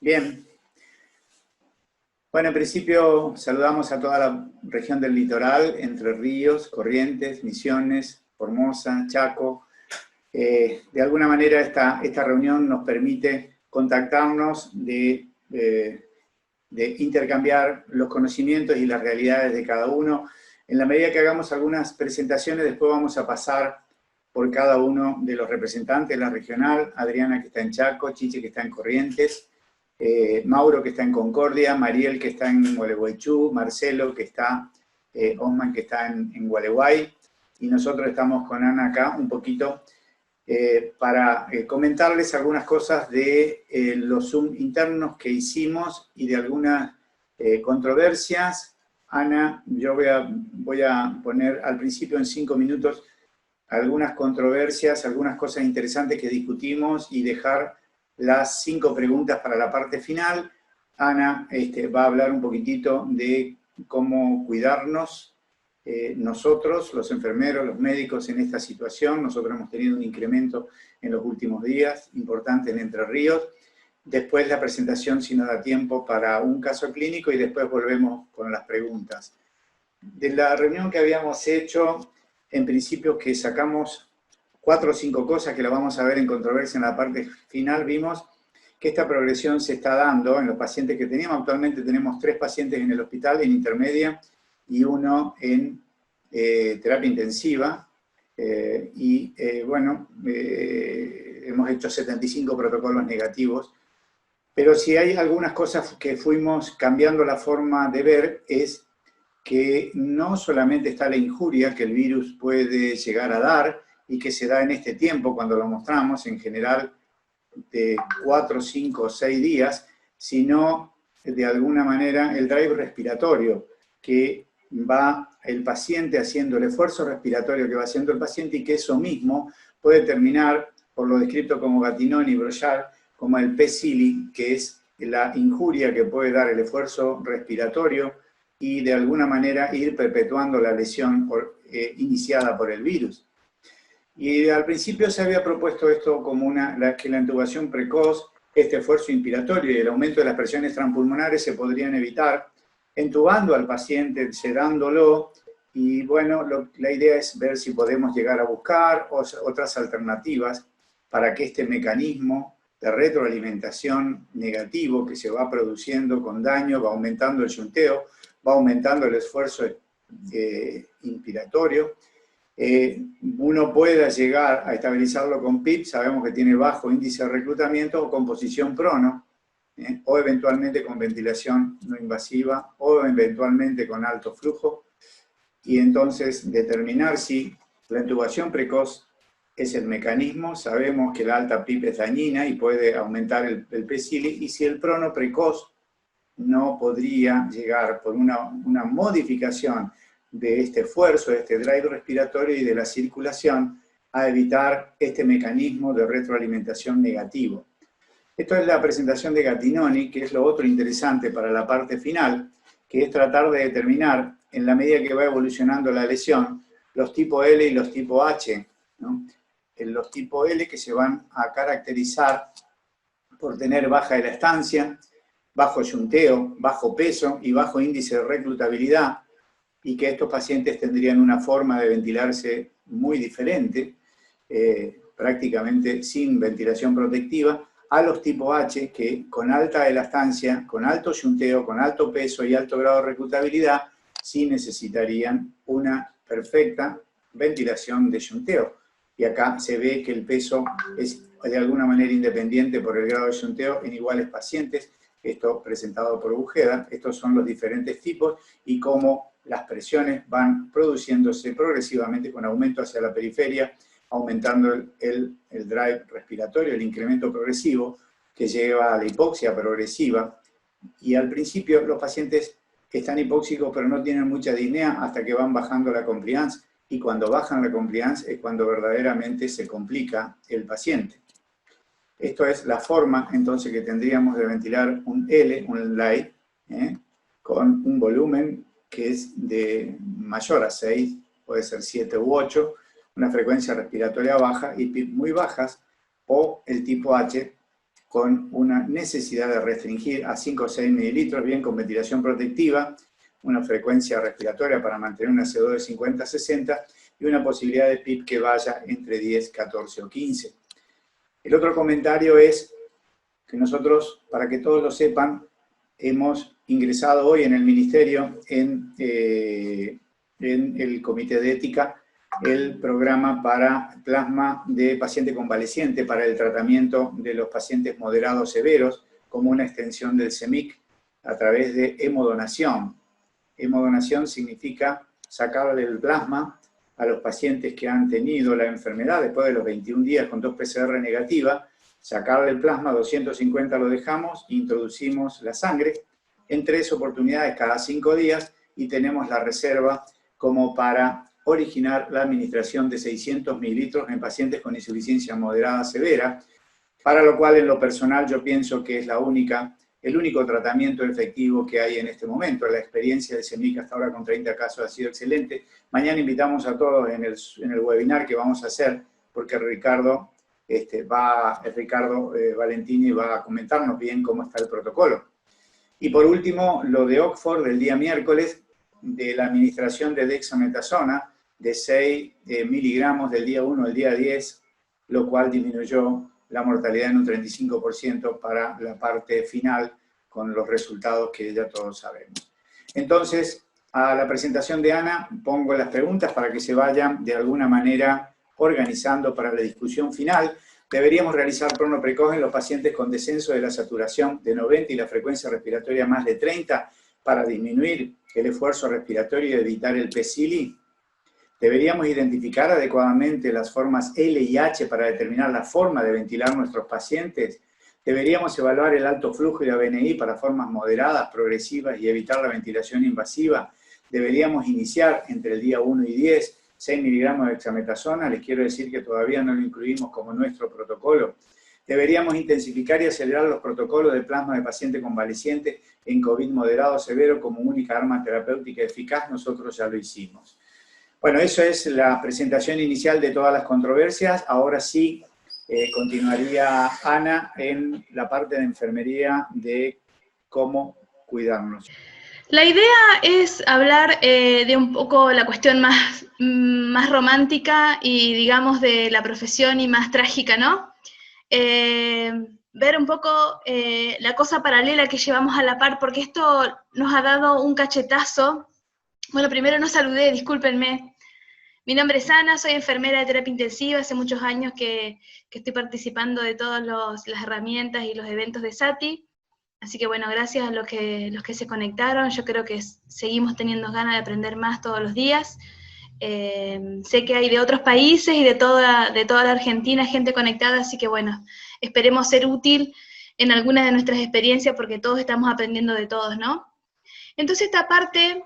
Bien. Bueno, en principio saludamos a toda la región del litoral, Entre Ríos, Corrientes, Misiones, Formosa, Chaco. De alguna manera esta reunión nos permite contactarnos, de intercambiar los conocimientos y las realidades de cada uno. En la medida que hagamos algunas presentaciones, después vamos a pasar por cada uno de los representantes de la regional: Adriana, que está en Chaco; Chiche, que está en Corrientes; Mauro, que está en Concordia; Mariel, que está en Gualeguaychú; Marcelo, que está, Osman, que está en Gualeguay, y nosotros estamos con Ana acá un poquito para comentarles algunas cosas de los Zoom internos que hicimos y de algunas controversias. Ana, yo voy a poner al principio en 5 minutos algunas controversias, algunas cosas interesantes que discutimos, y dejar las 5 preguntas para la parte final. Ana va a hablar un poquitito de cómo cuidarnos nosotros, los enfermeros, los médicos, en esta situación. Nosotros hemos tenido un incremento en los últimos días importante en Entre Ríos. Después la presentación, si nos da tiempo, para un caso clínico, y después volvemos con las preguntas. De la reunión que habíamos hecho, en principio, que sacamos 4 o 5 cosas que lo vamos a ver en controversia en la parte final, vimos que esta progresión se está dando en los pacientes que teníamos. Actualmente tenemos 3 pacientes en el hospital, en intermedia, y 1 en terapia intensiva. Bueno, hemos hecho 75 protocolos negativos. Pero si hay algunas cosas que fuimos cambiando la forma de ver, es que no solamente está la injuria que el virus puede llegar a dar, y que se da en este tiempo cuando lo mostramos, en general de 4, 5 o 6 días, sino de alguna manera el drive respiratorio, que va el paciente haciendo, el esfuerzo respiratorio que va haciendo el paciente, y que eso mismo puede terminar, por lo descrito como Gattinoni y Brochard, como el PCILI, que es la injuria que puede dar el esfuerzo respiratorio y de alguna manera ir perpetuando la lesión iniciada por el virus. Y al principio se había propuesto esto como que la intubación precoz, este esfuerzo inspiratorio y el aumento de las presiones transpulmonares se podrían evitar entubando al paciente, sedándolo. Y bueno, la idea es ver si podemos llegar a buscar otras alternativas para que este mecanismo de retroalimentación negativo que se va produciendo con daño, va aumentando el yunteo, va aumentando el esfuerzo inspiratorio, uno pueda llegar a estabilizarlo con PIP. Sabemos que tiene bajo índice de reclutamiento, o con posición prono, o eventualmente con ventilación no invasiva, o eventualmente con alto flujo, y entonces determinar si la intubación precoz es el mecanismo. Sabemos que la alta PIP es dañina y puede aumentar el PCILI, y si el prono precoz no podría llegar por una modificación de este esfuerzo, de este drive respiratorio y de la circulación, a evitar este mecanismo de retroalimentación negativo. Esto es la presentación de Gattinoni, que es lo otro interesante para la parte final, que es tratar de determinar, en la medida que va evolucionando la lesión, los tipo L y los tipo H, ¿no? Los tipo L, que se van a caracterizar por tener baja elastancia, bajo yunteo, bajo peso y bajo índice de reclutabilidad, y que estos pacientes tendrían una forma de ventilarse muy diferente, prácticamente sin ventilación protectiva, a los tipo H, que con alta elastancia, con alto yunteo, con alto peso y alto grado de reclutabilidad, sí necesitarían una perfecta ventilación de yunteo. Y acá se ve que el peso es de alguna manera independiente por el grado de yunteo en iguales pacientes. Esto presentado por Ujeda. Estos son los diferentes tipos, y cómo las presiones van produciéndose progresivamente con aumento hacia la periferia, aumentando el drive respiratorio, el incremento progresivo que lleva a la hipoxia progresiva. Y al principio los pacientes están hipóxicos pero no tienen mucha disnea hasta que van bajando la compliance, y cuando bajan la compliance es cuando verdaderamente se complica el paciente. Esto es la forma entonces que tendríamos de ventilar un L, un light, con un volumen que es de mayor a 6, puede ser 7 u 8, una frecuencia respiratoria baja y PIP muy bajas, o el tipo H con una necesidad de restringir a 5 o 6 mililitros, bien con ventilación protectiva, una frecuencia respiratoria para mantener una CO2 de 50 a 60 y una posibilidad de PIB que vaya entre 10, 14 o 15. El otro comentario es que nosotros, para que todos lo sepan, hemos ingresado hoy en el Ministerio, en el Comité de Ética, el programa para plasma de paciente convaleciente para el tratamiento de los pacientes moderados severos, como una extensión del CEMIC a través de hemodonación. Hemodonación significa sacarle el plasma a los pacientes que han tenido la enfermedad después de los 21 días con 2 PCR negativa, sacarle el plasma, 250 lo dejamos, introducimos la sangre en 3 oportunidades cada 5 días y tenemos la reserva como para originar la administración de 600 mililitros en pacientes con insuficiencia moderada severa, para lo cual en lo personal yo pienso que es el único tratamiento efectivo que hay en este momento. La experiencia de CEMIC hasta ahora con 30 casos ha sido excelente. Mañana invitamos a todos en el webinar que vamos a hacer, porque Ricardo Valentini va a comentarnos bien cómo está el protocolo. Y por último, lo de Oxford del día miércoles, de la administración de dexametasona, de 6 miligramos del día 1 al día 10, lo cual disminuyó la mortalidad en un 35% para la parte final, con los resultados que ya todos sabemos. Entonces, a la presentación de Ana pongo las preguntas para que se vayan de alguna manera organizando para la discusión final. Deberíamos realizar crono precoz en los pacientes con descenso de la saturación de 90 y la frecuencia respiratoria más de 30 para disminuir el esfuerzo respiratorio y evitar el PCILI. Deberíamos identificar adecuadamente las formas L y H para determinar la forma de ventilar nuestros pacientes. Deberíamos evaluar el alto flujo y la BNI para formas moderadas, progresivas y evitar la ventilación invasiva. Deberíamos iniciar entre el día 1 y 10, 6 miligramos de dexametasona. Les quiero decir que todavía no lo incluimos como nuestro protocolo. Deberíamos intensificar y acelerar los protocolos de plasma de paciente convaleciente en COVID moderado o severo como única arma terapéutica eficaz. Nosotros ya lo hicimos. Bueno, eso es la presentación inicial de todas las controversias. Ahora sí, continuaría Ana en la parte de enfermería de cómo cuidarnos. La idea es hablar de un poco la cuestión más romántica y, digamos, de la profesión y más trágica, ¿no? Ver un poco la cosa paralela que llevamos a la par, porque esto nos ha dado un cachetazo. Bueno, primero no saludé, discúlpenme. Mi nombre es Ana, soy enfermera de terapia intensiva, hace muchos años que estoy participando de todas las herramientas y los eventos de SATI, así que bueno, gracias a los que se conectaron. Yo creo que seguimos teniendo ganas de aprender más todos los días. Sé que hay de otros países y de toda la Argentina gente conectada, así que bueno, esperemos ser útil en algunas de nuestras experiencias porque todos estamos aprendiendo de todos, ¿no? Entonces esta parte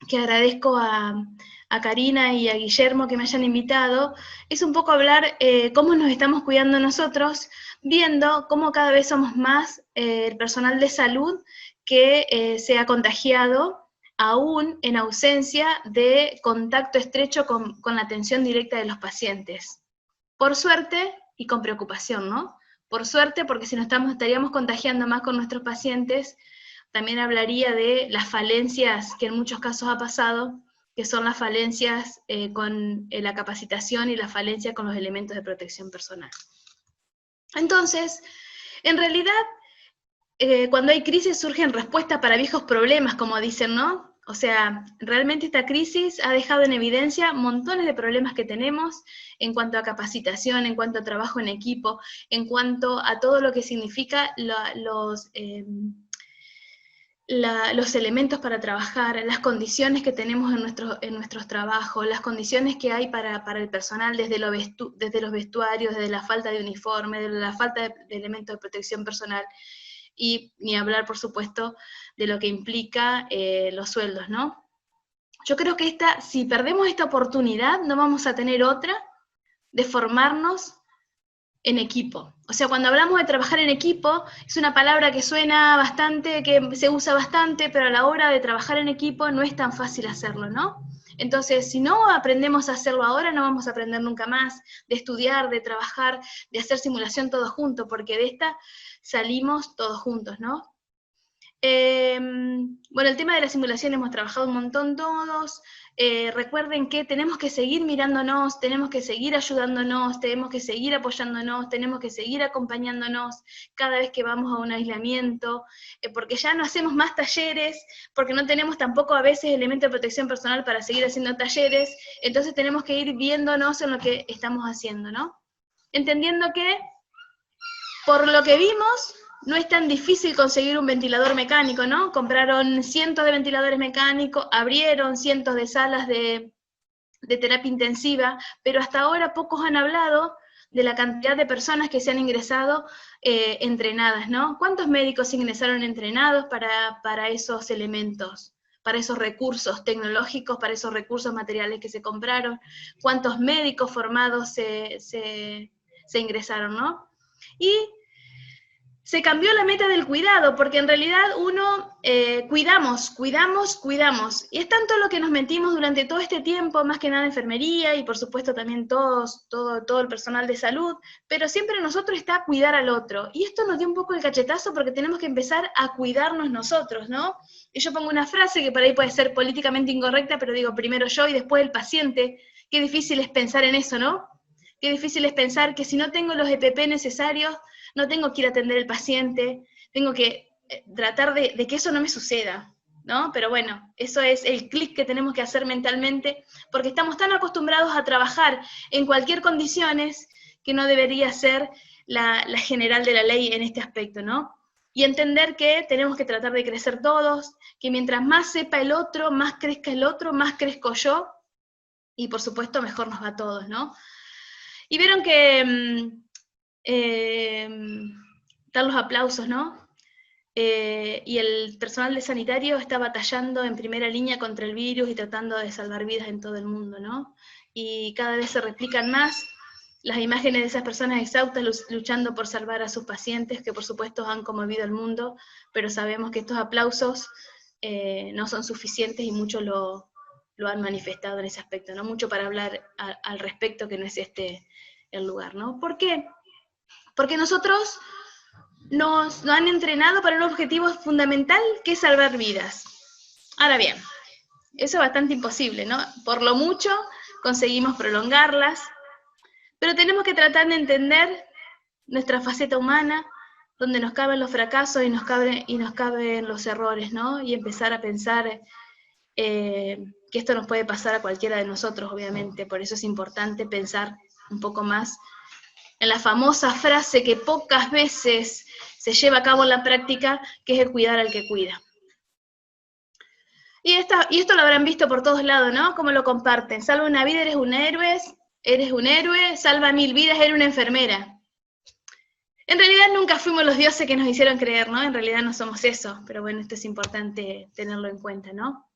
que agradezco a Karina y a Guillermo que me hayan invitado, es un poco hablar cómo nos estamos cuidando nosotros, viendo cómo cada vez somos más el personal de salud que se ha contagiado, aún en ausencia de contacto estrecho con la atención directa de los pacientes. Por suerte y con preocupación, ¿no? Por suerte, porque si nos estaríamos contagiando más con nuestros pacientes, también hablaría de las falencias que en muchos casos ha pasado, que son las falencias con la capacitación y las falencias con los elementos de protección personal. Entonces, en realidad, cuando hay crisis surgen respuestas para viejos problemas, como dicen, ¿no? O sea, realmente esta crisis ha dejado en evidencia montones de problemas que tenemos en cuanto a capacitación, en cuanto a trabajo en equipo, en cuanto a todo lo que significa los elementos para trabajar, las condiciones que tenemos en nuestros trabajos, las condiciones que hay para el personal desde los vestuarios, desde la falta de uniforme, desde la falta de elementos de protección personal, y ni hablar, por supuesto, de lo que implica los sueldos, ¿no? Yo creo que si perdemos esta oportunidad, no vamos a tener otra de formarnos en equipo. O sea, cuando hablamos de trabajar en equipo, es una palabra que suena bastante, que se usa bastante, pero a la hora de trabajar en equipo no es tan fácil hacerlo, ¿no? Entonces, si no aprendemos a hacerlo ahora, no vamos a aprender nunca más, de estudiar, de trabajar, de hacer simulación todos juntos, porque de esta salimos todos juntos, ¿no? Bueno, el tema de la simulación hemos trabajado un montón todos. Recuerden que tenemos que seguir mirándonos, tenemos que seguir ayudándonos, tenemos que seguir apoyándonos, tenemos que seguir acompañándonos cada vez que vamos a un aislamiento, porque ya no hacemos más talleres, porque no tenemos tampoco a veces elementos de protección personal para seguir haciendo talleres, entonces tenemos que ir viéndonos en lo que estamos haciendo, ¿no? Entendiendo que, por lo que vimos, no es tan difícil conseguir un ventilador mecánico, ¿no? Compraron cientos de ventiladores mecánicos, abrieron cientos de salas de terapia intensiva, pero hasta ahora pocos han hablado de la cantidad de personas que se han ingresado entrenadas, ¿no? ¿Cuántos médicos ingresaron entrenados para esos elementos, para esos recursos tecnológicos, para esos recursos materiales que se compraron? ¿Cuántos médicos formados se ingresaron, ¿no? Y se cambió la meta del cuidado, porque en realidad uno cuidamos, y es tanto lo que nos metimos durante todo este tiempo, más que nada enfermería, y por supuesto también todo el personal de salud, pero siempre nosotros está cuidar al otro, y esto nos dio un poco el cachetazo porque tenemos que empezar a cuidarnos nosotros, ¿no? Y yo pongo una frase que por ahí puede ser políticamente incorrecta, pero digo, primero yo y después el paciente. Qué difícil es pensar en eso, ¿no? Qué difícil es pensar que si no tengo los EPP necesarios, no tengo que ir a atender al paciente, tengo que tratar de que eso no me suceda, ¿no? Pero bueno, eso es el clic que tenemos que hacer mentalmente, porque estamos tan acostumbrados a trabajar en cualquier condiciones que no debería ser la general de la ley en este aspecto, ¿no? Y entender que tenemos que tratar de crecer todos, que mientras más sepa el otro, más crezca el otro, más crezco yo, y por supuesto mejor nos va a todos, ¿no? Y vieron que dan los aplausos, ¿no? Y el personal de sanitario está batallando en primera línea contra el virus y tratando de salvar vidas en todo el mundo, ¿no? Y cada vez se replican más las imágenes de esas personas exhaustas luchando por salvar a sus pacientes, que por supuesto han conmovido al mundo, pero sabemos que estos aplausos no son suficientes y muchos lo han manifestado en ese aspecto, ¿no? Mucho para hablar al respecto, que no es este el lugar, ¿no? ¿Por qué? Porque nosotros nos han entrenado para un objetivo fundamental, que es salvar vidas. Ahora bien, eso es bastante imposible, ¿no? Por lo mucho conseguimos prolongarlas, pero tenemos que tratar de entender nuestra faceta humana, donde nos caben los fracasos y nos caben los errores, ¿no? Y empezar a pensar que esto nos puede pasar a cualquiera de nosotros, obviamente. Por eso es importante pensar un poco más en la famosa frase que pocas veces se lleva a cabo en la práctica, que es el cuidar al que cuida. Y esto lo habrán visto por todos lados, ¿no? Cómo lo comparten. Salva una vida, eres un héroe, salva 1000 vidas, eres una enfermera. En realidad nunca fuimos los dioses que nos hicieron creer, ¿no? En realidad no somos eso, pero bueno, esto es importante tenerlo en cuenta, ¿no?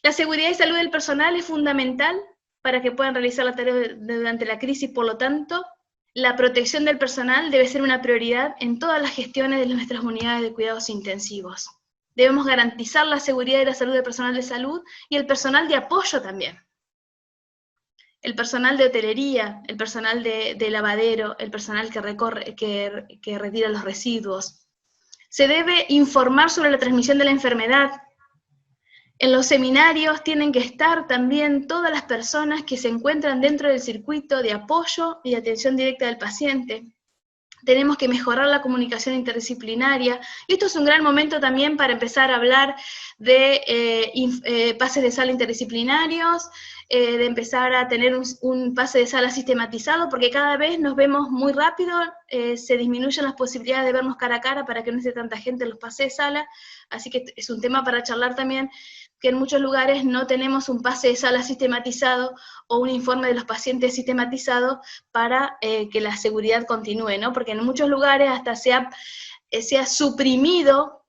La seguridad y salud del personal es fundamental para que puedan realizar la tarea durante la crisis, por lo tanto, la protección del personal debe ser una prioridad en todas las gestiones de nuestras unidades de cuidados intensivos. Debemos garantizar la seguridad y la salud del personal de salud y el personal de apoyo también. El personal de hotelería, el personal de lavadero, el personal que retira los residuos. Se debe informar sobre la transmisión de la enfermedad. En los seminarios tienen que estar también todas las personas que se encuentran dentro del circuito de apoyo y atención directa del paciente. Tenemos que mejorar la comunicación interdisciplinaria, y esto es un gran momento también para empezar a hablar de pases de sala interdisciplinarios, de empezar a tener un pase de sala sistematizado, porque cada vez nos vemos muy rápido, se disminuyen las posibilidades de vernos cara a cara para que no esté tanta gente en los pases de sala, así que es un tema para charlar también, que en muchos lugares no tenemos un pase de sala sistematizado o un informe de los pacientes sistematizado para que la seguridad continúe, ¿no? Porque en muchos lugares hasta se ha suprimido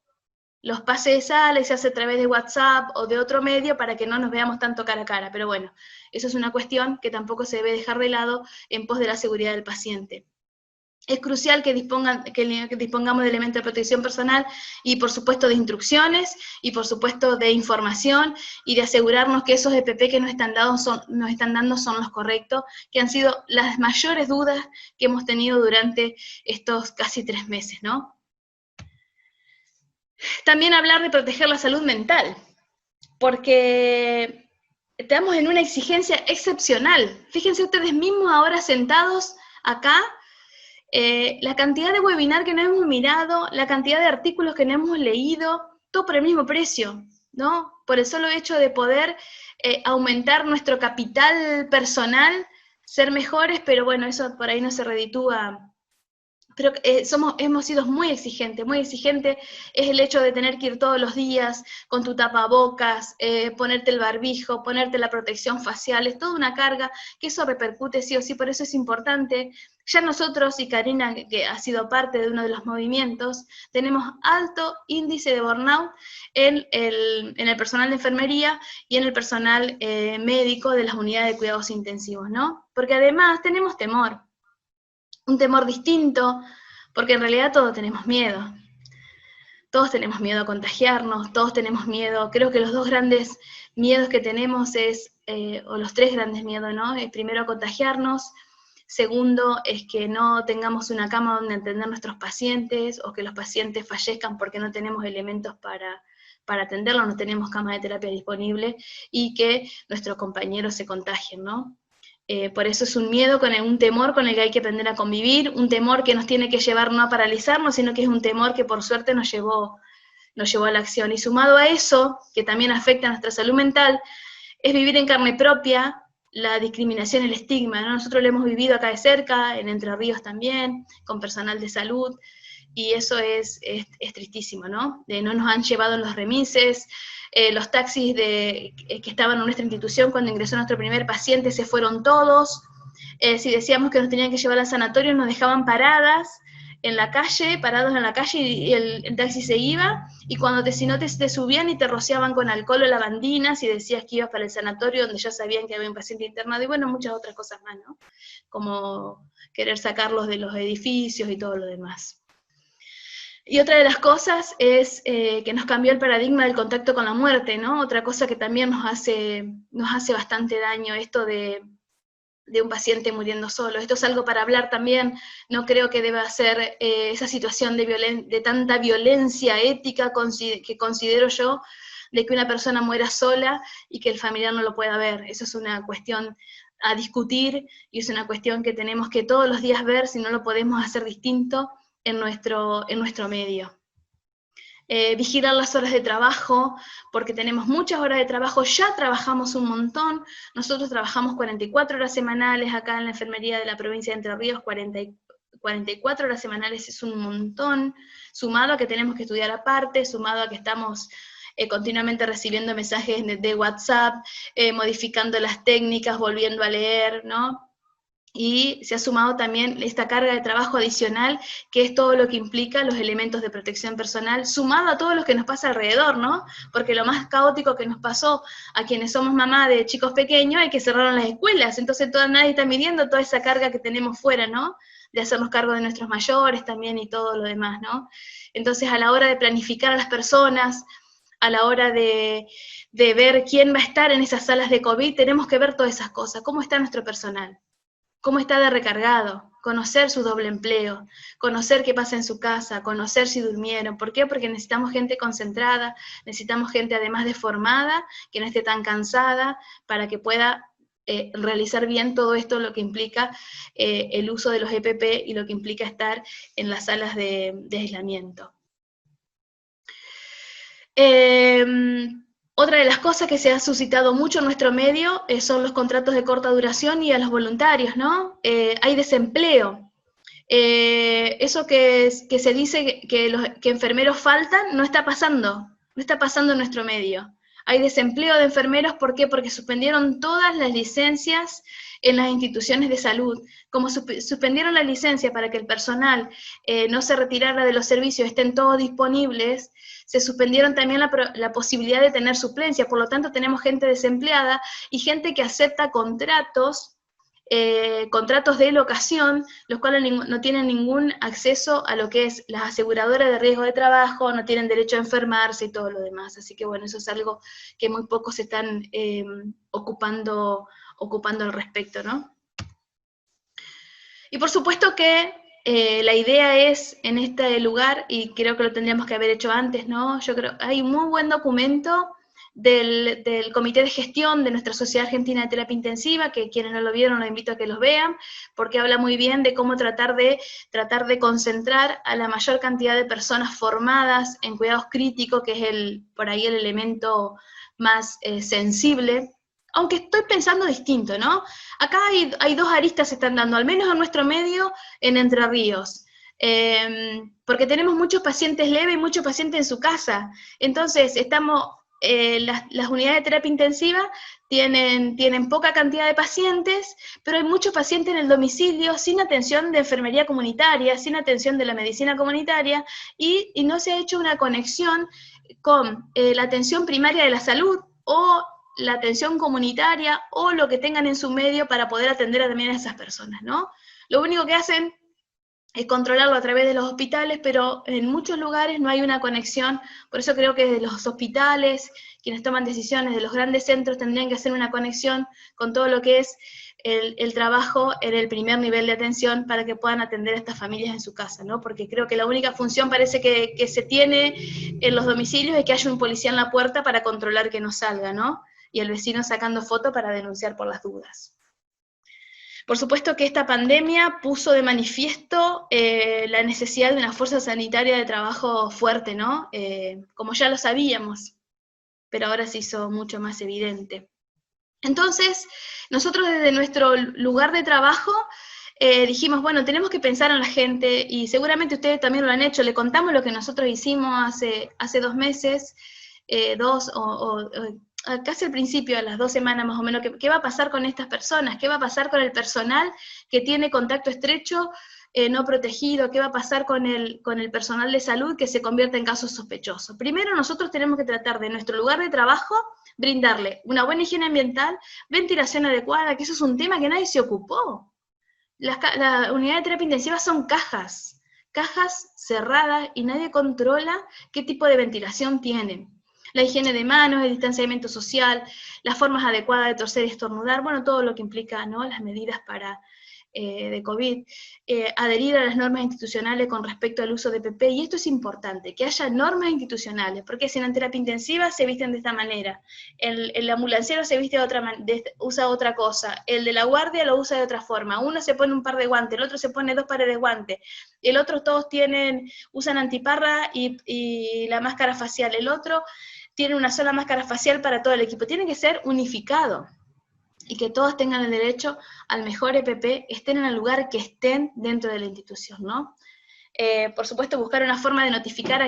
los pases de sala y se hace a través de WhatsApp o de otro medio para que no nos veamos tanto cara a cara, pero bueno, eso es una cuestión que tampoco se debe dejar de lado en pos de la seguridad del paciente. Es crucial que dispongamos de elementos de protección personal y, por supuesto, de instrucciones y, por supuesto, de información y de asegurarnos que esos EPP que nos están dando son los correctos, que han sido las mayores dudas que hemos tenido durante estos casi 3 meses, ¿no? También hablar de proteger la salud mental, porque estamos en una exigencia excepcional. Fíjense ustedes mismos ahora sentados acá, la cantidad de webinar que no hemos mirado, la cantidad de artículos que no hemos leído, todo por el mismo precio, ¿no? Por el solo hecho de poder aumentar nuestro capital personal, ser mejores, pero bueno, eso por ahí no se reditúa. Pero hemos sido muy exigentes es el hecho de tener que ir todos los días con tu tapabocas, ponerte el barbijo, ponerte la protección facial, es toda una carga, que eso repercute sí o sí, por eso es importante. Ya nosotros, y Karina, que ha sido parte de uno de los movimientos, tenemos alto índice de burnout en el personal de enfermería y en el personal médico de las unidades de cuidados intensivos, ¿no? Porque además tenemos temor. Un temor distinto, porque en realidad todos tenemos miedo a contagiarnos, todos tenemos miedo. Creo que los 2 grandes miedos que tenemos o los 3 grandes miedos, ¿no? Primero, a contagiarnos. Segundo, es que no tengamos una cama donde atender a nuestros pacientes, o que los pacientes fallezcan porque no tenemos elementos para atenderlos, no tenemos cama de terapia disponible, y que nuestros compañeros se contagien, ¿no? Por eso es un miedo, un temor con el que hay que aprender a convivir, un temor que nos tiene que llevar no a paralizarnos, sino que es un temor que por suerte nos llevó a la acción. Y sumado a eso, que también afecta a nuestra salud mental, es vivir en carne propia la discriminación y el estigma, ¿no? Nosotros lo hemos vivido acá de cerca, en Entre Ríos también, con personal de salud, y eso es tristísimo, ¿no? No nos han llevado en los remises, los taxis que estaban en nuestra institución cuando ingresó nuestro primer paciente se fueron todos, si decíamos que nos tenían que llevar al sanatorio nos dejaban parados en la calle, y el taxi se iba, y cuando si no te subían y te rociaban con alcohol o lavandinas y decías que ibas para el sanatorio donde ya sabían que había un paciente internado, y bueno, muchas otras cosas más, ¿no? Como querer sacarlos de los edificios y todo lo demás. Y otra de las cosas es que nos cambió el paradigma del contacto con la muerte, ¿no? Otra cosa que también nos hace bastante daño, esto de un paciente muriendo solo. Esto es algo para hablar también, no creo que deba ser esa situación de tanta violencia ética que considero yo, de que una persona muera sola y que el familiar no lo pueda ver. Eso es una cuestión a discutir, y es una cuestión que tenemos que todos los días ver si no lo podemos hacer distinto en nuestro medio. Vigilar las horas de trabajo, porque tenemos muchas horas de trabajo, ya trabajamos un montón, nosotros trabajamos 44 horas semanales acá en la enfermería de la provincia de Entre Ríos, 44 horas semanales es un montón, sumado a que tenemos que estudiar aparte, sumado a que estamos continuamente recibiendo mensajes de WhatsApp, modificando las técnicas, volviendo a leer, ¿no? Y se ha sumado también esta carga de trabajo adicional, que es todo lo que implica los elementos de protección personal, sumado a todo lo que nos pasa alrededor, ¿no? Porque lo más caótico que nos pasó a quienes somos mamá de chicos pequeños es que cerraron las escuelas, entonces nadie está midiendo toda esa carga que tenemos fuera, ¿no? De hacernos cargo de nuestros mayores también y todo lo demás, ¿no? Entonces, a la hora de planificar a las personas, a la hora de ver quién va a estar en esas salas de COVID, tenemos que ver todas esas cosas, cómo está nuestro personal, cómo está de recargado, conocer su doble empleo, conocer qué pasa en su casa, conocer si durmieron. ¿Por qué? Porque necesitamos gente concentrada, necesitamos gente además de formada, que no esté tan cansada, para que pueda realizar bien todo esto, lo que implica el uso de los EPP y lo que implica estar en las salas de aislamiento. Otra de las cosas que se ha suscitado mucho en nuestro medio son los contratos de corta duración y a los voluntarios, ¿no? Hay desempleo. Eso que se dice que enfermeros faltan, no está pasando en nuestro medio. Hay desempleo de enfermeros, ¿por qué? Porque suspendieron todas las licencias en las instituciones de salud. Como suspendieron la licencia para que el personal no se retirara de los servicios, estén todos disponibles, se suspendieron también la posibilidad de tener suplencia, por lo tanto tenemos gente desempleada y gente que acepta contratos contratos de locación, los cuales no tienen ningún acceso a lo que es las aseguradoras de riesgo de trabajo, no tienen derecho a enfermarse y todo lo demás. Así que bueno, eso es algo que muy pocos se están ocupando al respecto, ¿no? Y por supuesto que la idea es, en este lugar, y creo que lo tendríamos que haber hecho antes, ¿no? Yo creo que hay un muy buen documento del Comité de Gestión de nuestra Sociedad Argentina de Terapia Intensiva, que quienes no lo vieron los invito a que los vean, porque habla muy bien de cómo tratar de concentrar a la mayor cantidad de personas formadas en cuidados críticos, que es por ahí el elemento más sensible. Aunque estoy pensando distinto, ¿no? Acá hay dos aristas que se están dando, al menos en nuestro medio, en Entre Ríos. Porque tenemos muchos pacientes leves y muchos pacientes en su casa. Entonces, las unidades de terapia intensiva tienen poca cantidad de pacientes, pero hay muchos pacientes en el domicilio sin atención de enfermería comunitaria, sin atención de la medicina comunitaria, y no se ha hecho una conexión con la atención primaria de la salud o la atención comunitaria o lo que tengan en su medio para poder atender también a esas personas, ¿no? Lo único que hacen es controlarlo a través de los hospitales, pero en muchos lugares no hay una conexión, por eso creo que los hospitales, quienes toman decisiones de los grandes centros, tendrían que hacer una conexión con todo lo que es el trabajo en el primer nivel de atención para que puedan atender a estas familias en su casa, ¿no? Porque creo que la única función parece que se tiene en los domicilios es que haya un policía en la puerta para controlar que no salga, ¿no? Y el vecino sacando foto para denunciar por las dudas. Por supuesto que esta pandemia puso de manifiesto la necesidad de una fuerza sanitaria de trabajo fuerte, ¿no? Como ya lo sabíamos, pero ahora se hizo mucho más evidente. Entonces, nosotros desde nuestro lugar de trabajo dijimos, bueno, tenemos que pensar en la gente, y seguramente ustedes también lo han hecho. Le contamos lo que nosotros hicimos hace 2 meses, casi al principio, a las 2 semanas más o menos, ¿qué va a pasar con estas personas? ¿Qué va a pasar con el personal que tiene contacto estrecho, no protegido? ¿Qué va a pasar con el personal de salud que se convierte en casos sospechosos? Primero, nosotros tenemos que tratar de nuestro lugar de trabajo, brindarle una buena higiene ambiental, ventilación adecuada, que eso es un tema que nadie se ocupó. Las unidades de terapia intensiva son cajas cerradas, y nadie controla qué tipo de ventilación tienen. La higiene de manos, el distanciamiento social, las formas adecuadas de toser y estornudar, bueno, todo lo que implica, ¿no?, las medidas de COVID, adherir a las normas institucionales con respecto al uso de PP, y esto es importante, que haya normas institucionales, porque si en terapia intensiva se visten de esta manera, el ambulanciero se viste usa otra cosa, el de la guardia lo usa de otra forma, uno se pone un par de guantes, el otro se pone 2 pares de guantes, el otro todos usan antiparra y la máscara facial, el otro tiene una sola máscara facial para todo el equipo, tiene que ser unificado, y que todos tengan el derecho al mejor EPP, estén en el lugar que estén dentro de la institución, ¿no? Por supuesto, buscar una forma de notificar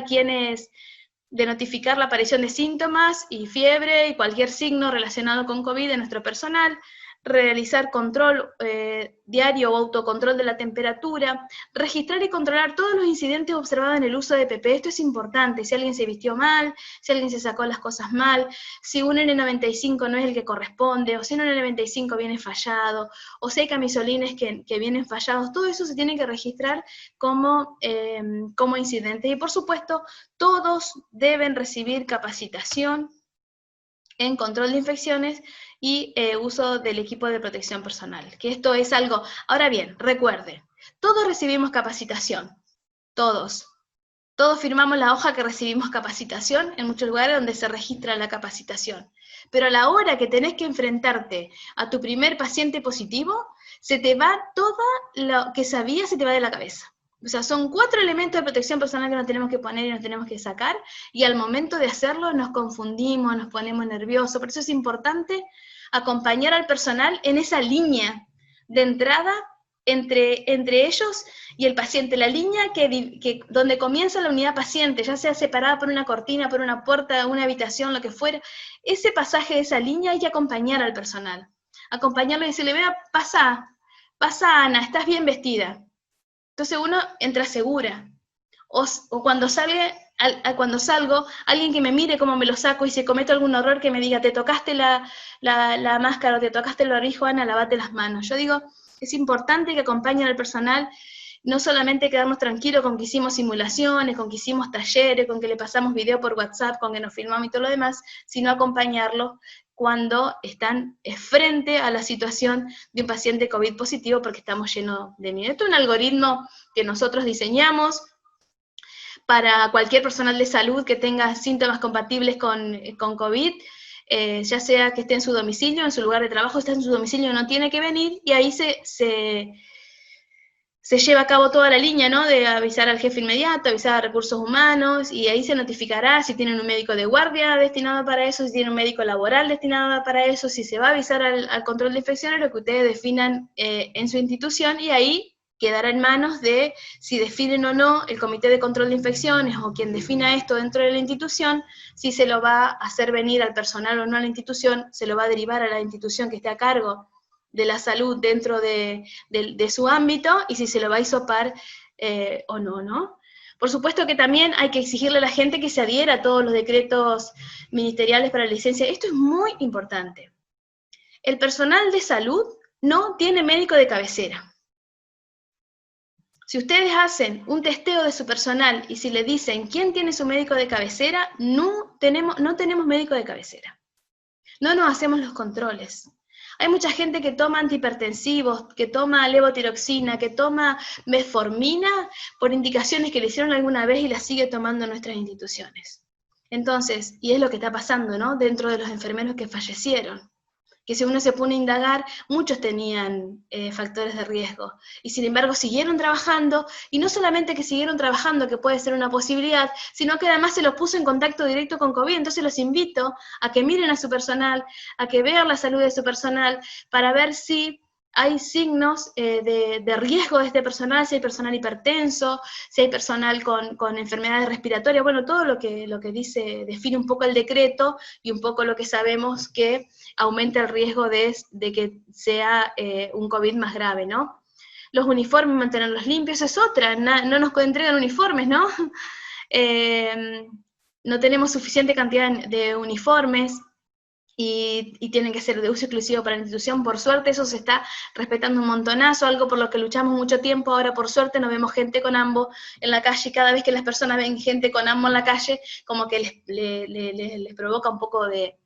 la aparición de síntomas y fiebre y cualquier signo relacionado con COVID de nuestro personal, realizar control diario o autocontrol de la temperatura, registrar y controlar todos los incidentes observados en el uso de PP. Esto es importante, si alguien se vistió mal, si alguien se sacó las cosas mal, si un N95 no es el que corresponde, o si un N95 viene fallado, o si hay camisolines que vienen fallados, todo eso se tiene que registrar como incidentes. Y por supuesto, todos deben recibir capacitación en control de infecciones y uso del equipo de protección personal, que esto es algo. Ahora bien, recuerden, todos recibimos capacitación, todos firmamos la hoja que recibimos capacitación en muchos lugares donde se registra la capacitación, pero a la hora que tenés que enfrentarte a tu primer paciente positivo, se te va todo lo que sabías, se te va de la cabeza. O sea, son 4 elementos de protección personal que nos tenemos que poner y nos tenemos que sacar, y al momento de hacerlo nos confundimos, nos ponemos nerviosos. Por eso es importante acompañar al personal en esa línea de entrada entre ellos y el paciente, la línea donde comienza la unidad paciente, ya sea separada por una cortina, por una puerta, una habitación, lo que fuera, ese pasaje de esa línea hay que acompañar al personal. Acompañarlo y decirle, vea, pasa Ana, estás bien vestida. Entonces uno entra segura. o cuando cuando salgo, alguien que me mire cómo me lo saco y si cometo algún error que me diga, te tocaste la máscara o te tocaste el barbijo, Ana, lavate las manos. Yo digo, es importante que acompañen al personal, no solamente quedarnos tranquilos con que hicimos simulaciones, con que hicimos talleres, con que le pasamos video por WhatsApp, con que nos filmamos y todo lo demás, sino acompañarlos cuando están frente a la situación de un paciente COVID positivo porque estamos llenos de miedo. Esto es un algoritmo que nosotros diseñamos para cualquier personal de salud que tenga síntomas compatibles con COVID, ya sea que esté en su domicilio, en su lugar de trabajo, está en su domicilio, no tiene que venir, y ahí se lleva a cabo toda la línea, ¿no? De avisar al jefe inmediato, avisar a recursos humanos, y ahí se notificará si tienen un médico de guardia destinado para eso, si tienen un médico laboral destinado para eso, si se va a avisar al control de infecciones, lo que ustedes definan en su institución, y ahí quedará en manos de si definen o no el comité de control de infecciones o quien defina esto dentro de la institución, si se lo va a hacer venir al personal o no a la institución, se lo va a derivar a la institución que esté a cargo de la salud dentro de su ámbito, y si se lo va a hisopar o no, ¿no? Por supuesto que también hay que exigirle a la gente que se adhiera a todos los decretos ministeriales para la licencia. Esto es muy importante. El personal de salud no tiene médico de cabecera. Si ustedes hacen un testeo de su personal y si le dicen quién tiene su médico de cabecera, no tenemos médico de cabecera. No nos hacemos los controles. Hay mucha gente que toma antihipertensivos, que toma levotiroxina, que toma metformina por indicaciones que le hicieron alguna vez y la sigue tomando en nuestras instituciones. Entonces, y es lo que está pasando, ¿no? Dentro de los enfermeros que fallecieron, que si uno se pone a indagar, muchos tenían factores de riesgo, y sin embargo siguieron trabajando, y no solamente que siguieron trabajando, que puede ser una posibilidad, sino que además se los puso en contacto directo con COVID. Entonces los invito a que miren a su personal, a que vean la salud de su personal, para ver si hay signos de riesgo de este personal, si hay personal hipertenso, si hay personal con enfermedades respiratorias, bueno, todo lo que define un poco el decreto, y un poco lo que sabemos que aumenta el riesgo de que sea un COVID más grave, ¿no? Los uniformes, mantenerlos limpios, es otra, no nos entregan uniformes, ¿no? No tenemos suficiente cantidad de uniformes, y tienen que ser de uso exclusivo para la institución. Por suerte eso se está respetando un montonazo, algo por lo que luchamos mucho tiempo. Ahora por suerte no vemos gente con ambo en la calle, y cada vez que las personas ven gente con ambo en la calle, como que les provoca un poco de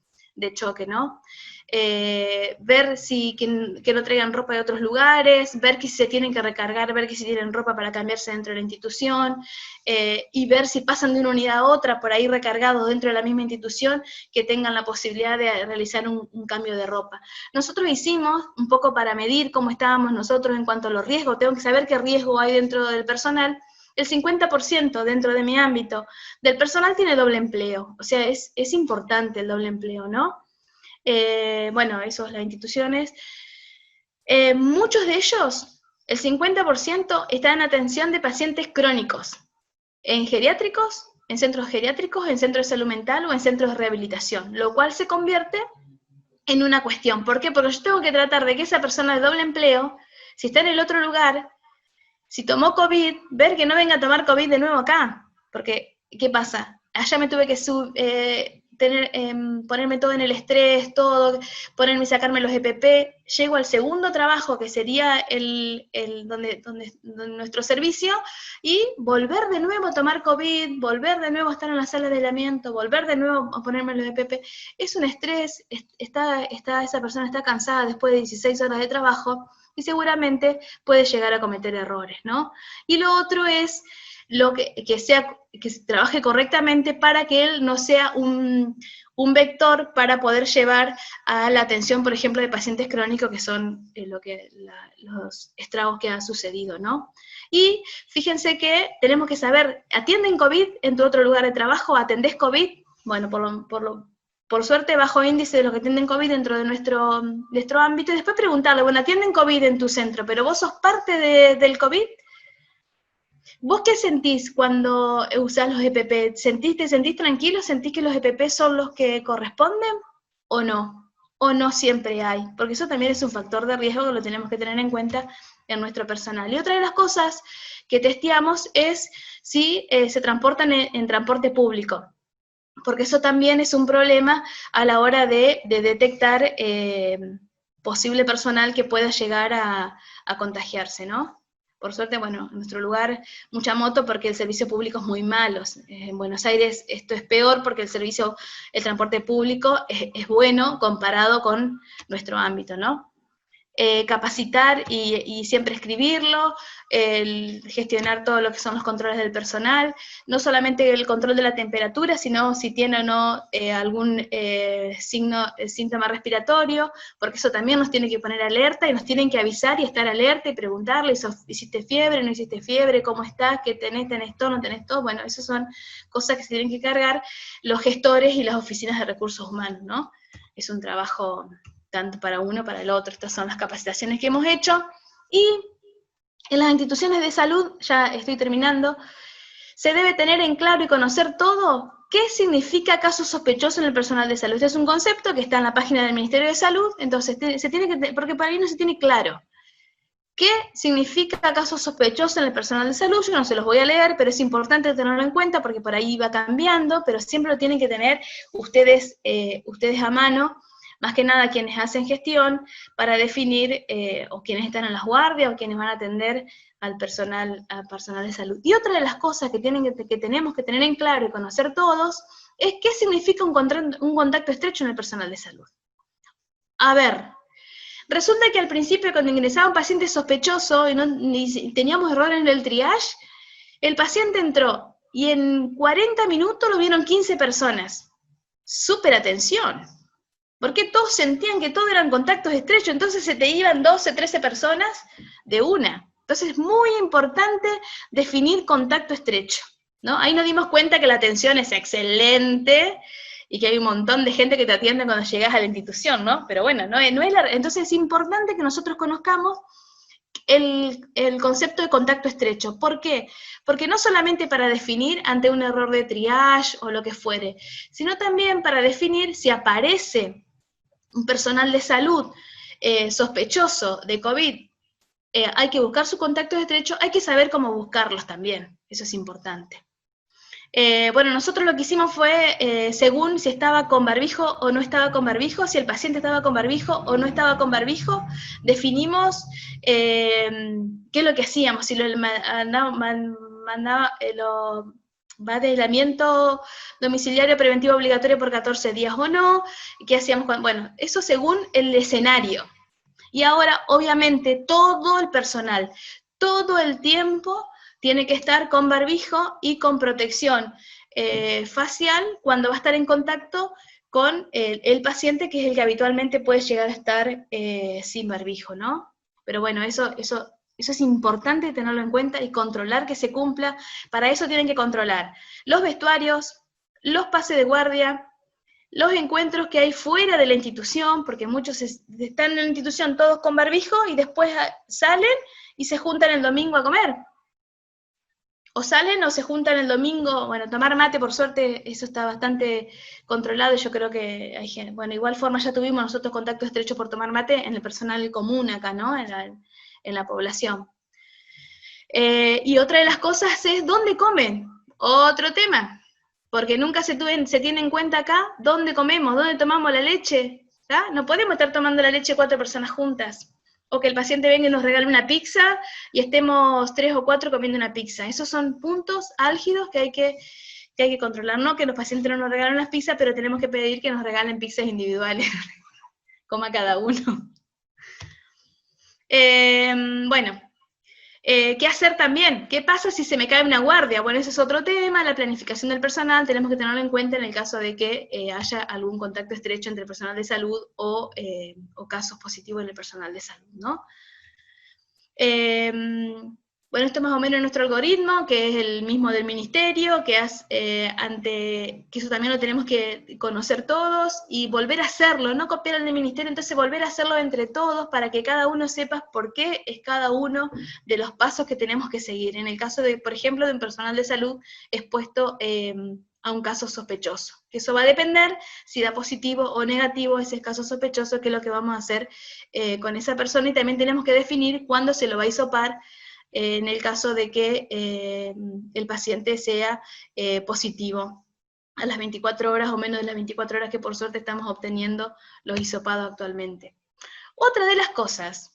choque, ¿no? Ver que no traigan ropa de otros lugares, ver que si se tienen que recargar, ver que si tienen ropa para cambiarse dentro de la institución, y ver si pasan de una unidad a otra, por ahí recargados dentro de la misma institución, que tengan la posibilidad de realizar un cambio de ropa. Nosotros hicimos, un poco para medir cómo estábamos nosotros en cuanto a los riesgos, tengo que saber qué riesgo hay dentro del personal. El 50% dentro de mi ámbito del personal tiene doble empleo, o sea, es importante el doble empleo, ¿no? Bueno, eso es las instituciones. Muchos de ellos, el 50%, están en atención de pacientes crónicos, en geriátricos, en centros geriátricos, en centros de salud mental o en centros de rehabilitación, lo cual se convierte en una cuestión. ¿Por qué? Porque yo tengo que tratar de que esa persona de doble empleo, si está en el otro lugar, si tomó COVID, ver que no venga a tomar COVID de nuevo acá. Porque, ¿qué pasa? Allá me tuve que ponerme todo en el estrés, todo, ponerme y sacarme los EPP, llego al segundo trabajo, que sería donde nuestro servicio, y volver de nuevo a tomar COVID, volver de nuevo a estar en la sala de aislamiento, volver de nuevo a ponerme los EPP, es un estrés, esa persona está cansada después de 16 horas de trabajo, y seguramente puede llegar a cometer errores, ¿no? Y lo otro es que se trabaje correctamente para que él no sea un vector para poder llevar a la atención, por ejemplo, de pacientes crónicos, que son los estragos que han sucedido, ¿no? Y fíjense que tenemos que saber, ¿atienden COVID en tu otro lugar de trabajo? ¿Atendés COVID? Bueno, por suerte, bajo índice de los que atienden COVID dentro de nuestro ámbito, y después preguntarle, bueno, atienden COVID en tu centro, pero vos sos parte del COVID. ¿Vos qué sentís cuando usás los EPP? ¿Te sentís tranquilo? ¿Sentís que los EPP son los que corresponden o no? o no siempre hay, porque eso también es un factor de riesgo que lo tenemos que tener en cuenta en nuestro personal. Y otra de las cosas que testeamos es si se transportan en transporte público, porque eso también es un problema a la hora de detectar posible personal que pueda llegar a contagiarse, ¿no? Por suerte, bueno, en nuestro lugar mucha moto porque el servicio público es muy malo. En Buenos Aires esto es peor porque el transporte público es bueno comparado con nuestro ámbito, ¿no? Capacitar y siempre escribirlo, gestionar todo lo que son los controles del personal, no solamente el control de la temperatura, sino si tiene o no algún síntoma respiratorio, porque eso también nos tiene que poner alerta y nos tienen que avisar y estar alerta y preguntarle, ¿hiciste fiebre, no hiciste fiebre, cómo estás, qué tenés todo, no tenés todo? Bueno, esas son cosas que se tienen que cargar los gestores y las oficinas de recursos humanos, ¿no? Es un trabajo tanto para uno, para el otro. Estas son las capacitaciones que hemos hecho. Y en las instituciones de salud, ya estoy terminando, se debe tener en claro y conocer todo qué significa caso sospechoso en el personal de salud. Este es un concepto que está en la página del Ministerio de Salud, entonces porque para ahí no se tiene claro. ¿Qué significa caso sospechoso en el personal de salud? Yo no se los voy a leer, pero es importante tenerlo en cuenta porque por ahí va cambiando, pero siempre lo tienen que tener ustedes a mano, más que nada quienes hacen gestión, para definir, o quienes están en las guardias, o quienes van a atender al personal de salud. Y otra de las cosas que tenemos que tener en claro y conocer todos, es qué significa un contacto estrecho en el personal de salud. A ver, resulta que al principio cuando ingresaba un paciente sospechoso y teníamos error en el triage, el paciente entró y en 40 minutos lo vieron 15 personas. Súper atención. Porque todos sentían que todos eran contactos estrechos, entonces se te iban 12, 13 personas de una. Entonces es muy importante definir contacto estrecho, ¿no? Ahí nos dimos cuenta que la atención es excelente y que hay un montón de gente que te atiende cuando llegas a la institución, ¿no? Pero bueno, entonces es importante que nosotros conozcamos el concepto de contacto estrecho. ¿Por qué? Porque no solamente para definir ante un error de triage o lo que fuere, sino también para definir si aparece un personal de salud sospechoso de COVID, hay que buscar sus contactos estrechos, hay que saber cómo buscarlos también, eso es importante. Bueno, nosotros lo que hicimos fue, según si estaba con barbijo o no estaba con barbijo, si el paciente estaba con barbijo o no estaba con barbijo, definimos qué es lo que hacíamos, si va de aislamiento domiciliario preventivo obligatorio por 14 días o no, qué hacíamos bueno, eso según el escenario. Y ahora, obviamente, todo el personal, todo el tiempo, tiene que estar con barbijo y con protección facial cuando va a estar en contacto con el paciente, que es el que habitualmente puede llegar a estar sin barbijo, ¿no? Pero bueno, eso es importante tenerlo en cuenta y controlar que se cumpla. Para eso tienen que controlar los vestuarios, los pases de guardia, los encuentros que hay fuera de la institución, porque muchos están en la institución todos con barbijo y después salen y se juntan el domingo a comer. O salen o se juntan el domingo, bueno, tomar mate, por suerte, eso está bastante controlado, yo creo que hay gente, bueno, igual forma ya tuvimos nosotros contacto estrecho por tomar mate en el personal común acá, ¿no? En la población. Y otra de las cosas es dónde comen, otro tema, porque nunca se tiene en cuenta acá dónde comemos, dónde tomamos la leche, ¿tá? No podemos estar tomando la leche 4 personas juntas. O que el paciente venga y nos regale una pizza y estemos 3 o 4 comiendo una pizza. Esos son puntos álgidos que hay que controlar. No que los pacientes no nos regalen las pizzas, pero tenemos que pedir que nos regalen pizzas individuales, coma cada uno. Bueno, ¿qué hacer también? ¿Qué pasa si se me cae una guardia? Bueno, ese es otro tema, la planificación del personal, tenemos que tenerlo en cuenta en el caso de que haya algún contacto estrecho entre el personal de salud o casos positivos en el personal de salud, ¿no? Bueno, esto es más o menos nuestro algoritmo, que es el mismo del ministerio, que eso también lo tenemos que conocer todos, y volver a hacerlo, no copiar el del ministerio, entonces volver a hacerlo entre todos, para que cada uno sepa por qué es cada uno de los pasos que tenemos que seguir. En el caso de, por ejemplo, de un personal de salud expuesto a un caso sospechoso. Que eso va a depender si da positivo o negativo ese caso sospechoso, que es lo que vamos a hacer con esa persona, y también tenemos que definir cuándo se lo va a hisopar en el caso de que el paciente sea positivo a las 24 horas o menos de las 24 horas que por suerte estamos obteniendo los hisopados actualmente. Otra de las cosas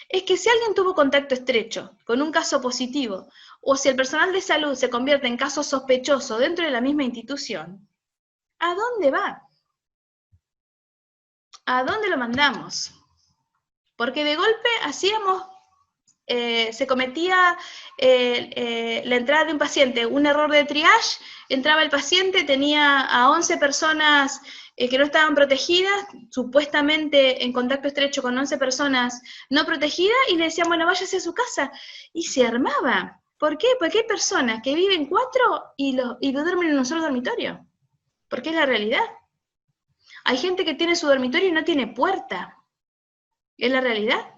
es que si alguien tuvo contacto estrecho con un caso positivo, o si el personal de salud se convierte en caso sospechoso dentro de la misma institución, ¿a dónde va? ¿A dónde lo mandamos? Porque de golpe hacíamos, se cometía la entrada de un paciente, un error de triage, entraba el paciente, tenía a 11 personas que no estaban protegidas, supuestamente en contacto estrecho con 11 personas no protegidas, y le decían, bueno, váyase a su casa, y se armaba. ¿Por qué? Porque hay personas que viven 4 y duermen en un solo dormitorio, porque es la realidad. Hay gente que tiene su dormitorio y no tiene puerta, es la realidad.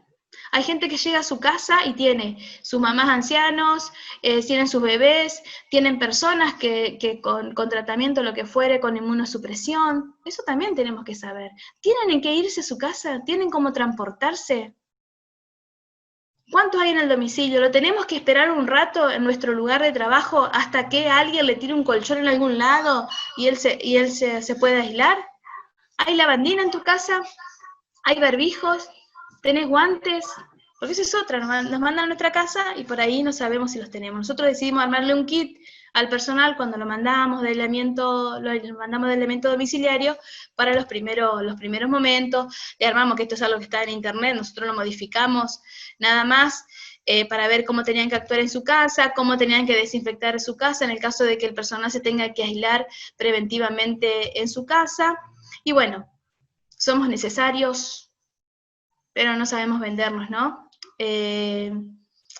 Hay gente que llega a su casa y tiene sus mamás ancianos, tienen sus bebés, tienen personas que con tratamiento, lo que fuere, con inmunosupresión. Eso también tenemos que saber. ¿Tienen que irse a su casa? ¿Tienen cómo transportarse? ¿Cuántos hay en el domicilio? ¿Lo tenemos que esperar un rato en nuestro lugar de trabajo hasta que alguien le tire un colchón en algún lado y él se pueda aislar? ¿Hay lavandina en tu casa? ¿Hay barbijos? ¿Tenés guantes? Porque esa es otra, nos mandan a nuestra casa y por ahí no sabemos si los tenemos. Nosotros decidimos armarle un kit al personal cuando lo mandamos de aislamiento domiciliario para los primeros momentos. Le armamos, que esto es algo que está en internet, nosotros lo modificamos nada más para ver cómo tenían que actuar en su casa, cómo tenían que desinfectar su casa en el caso de que el personal se tenga que aislar preventivamente en su casa. Y bueno, somos necesarios, pero no sabemos vendernos, ¿no?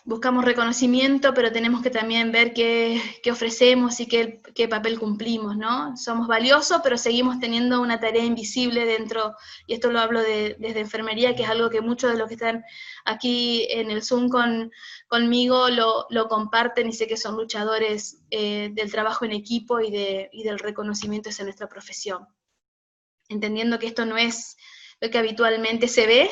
Buscamos reconocimiento, pero tenemos que también ver qué ofrecemos y qué papel cumplimos, ¿no? Somos valiosos, pero seguimos teniendo una tarea invisible dentro, y esto lo hablo desde enfermería, que es algo que muchos de los que están aquí en el Zoom conmigo lo comparten, y sé que son luchadores del trabajo en equipo y del reconocimiento hacia nuestra profesión. Entendiendo que esto no es lo que habitualmente se ve,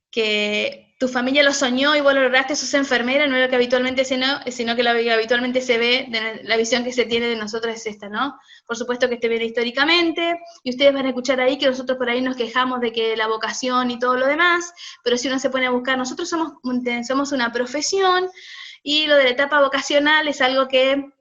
que tu familia lo soñó y vos lo lograste, sos enfermera, no es lo que habitualmente sino que lo que habitualmente se ve, la visión que se tiene de nosotros es esta, ¿no? Por supuesto que este viene históricamente, y ustedes van a escuchar ahí que nosotros por ahí nos quejamos de que la vocación y todo lo demás, pero si uno se pone a buscar, nosotros somos una profesión, y lo de la etapa vocacional es algo que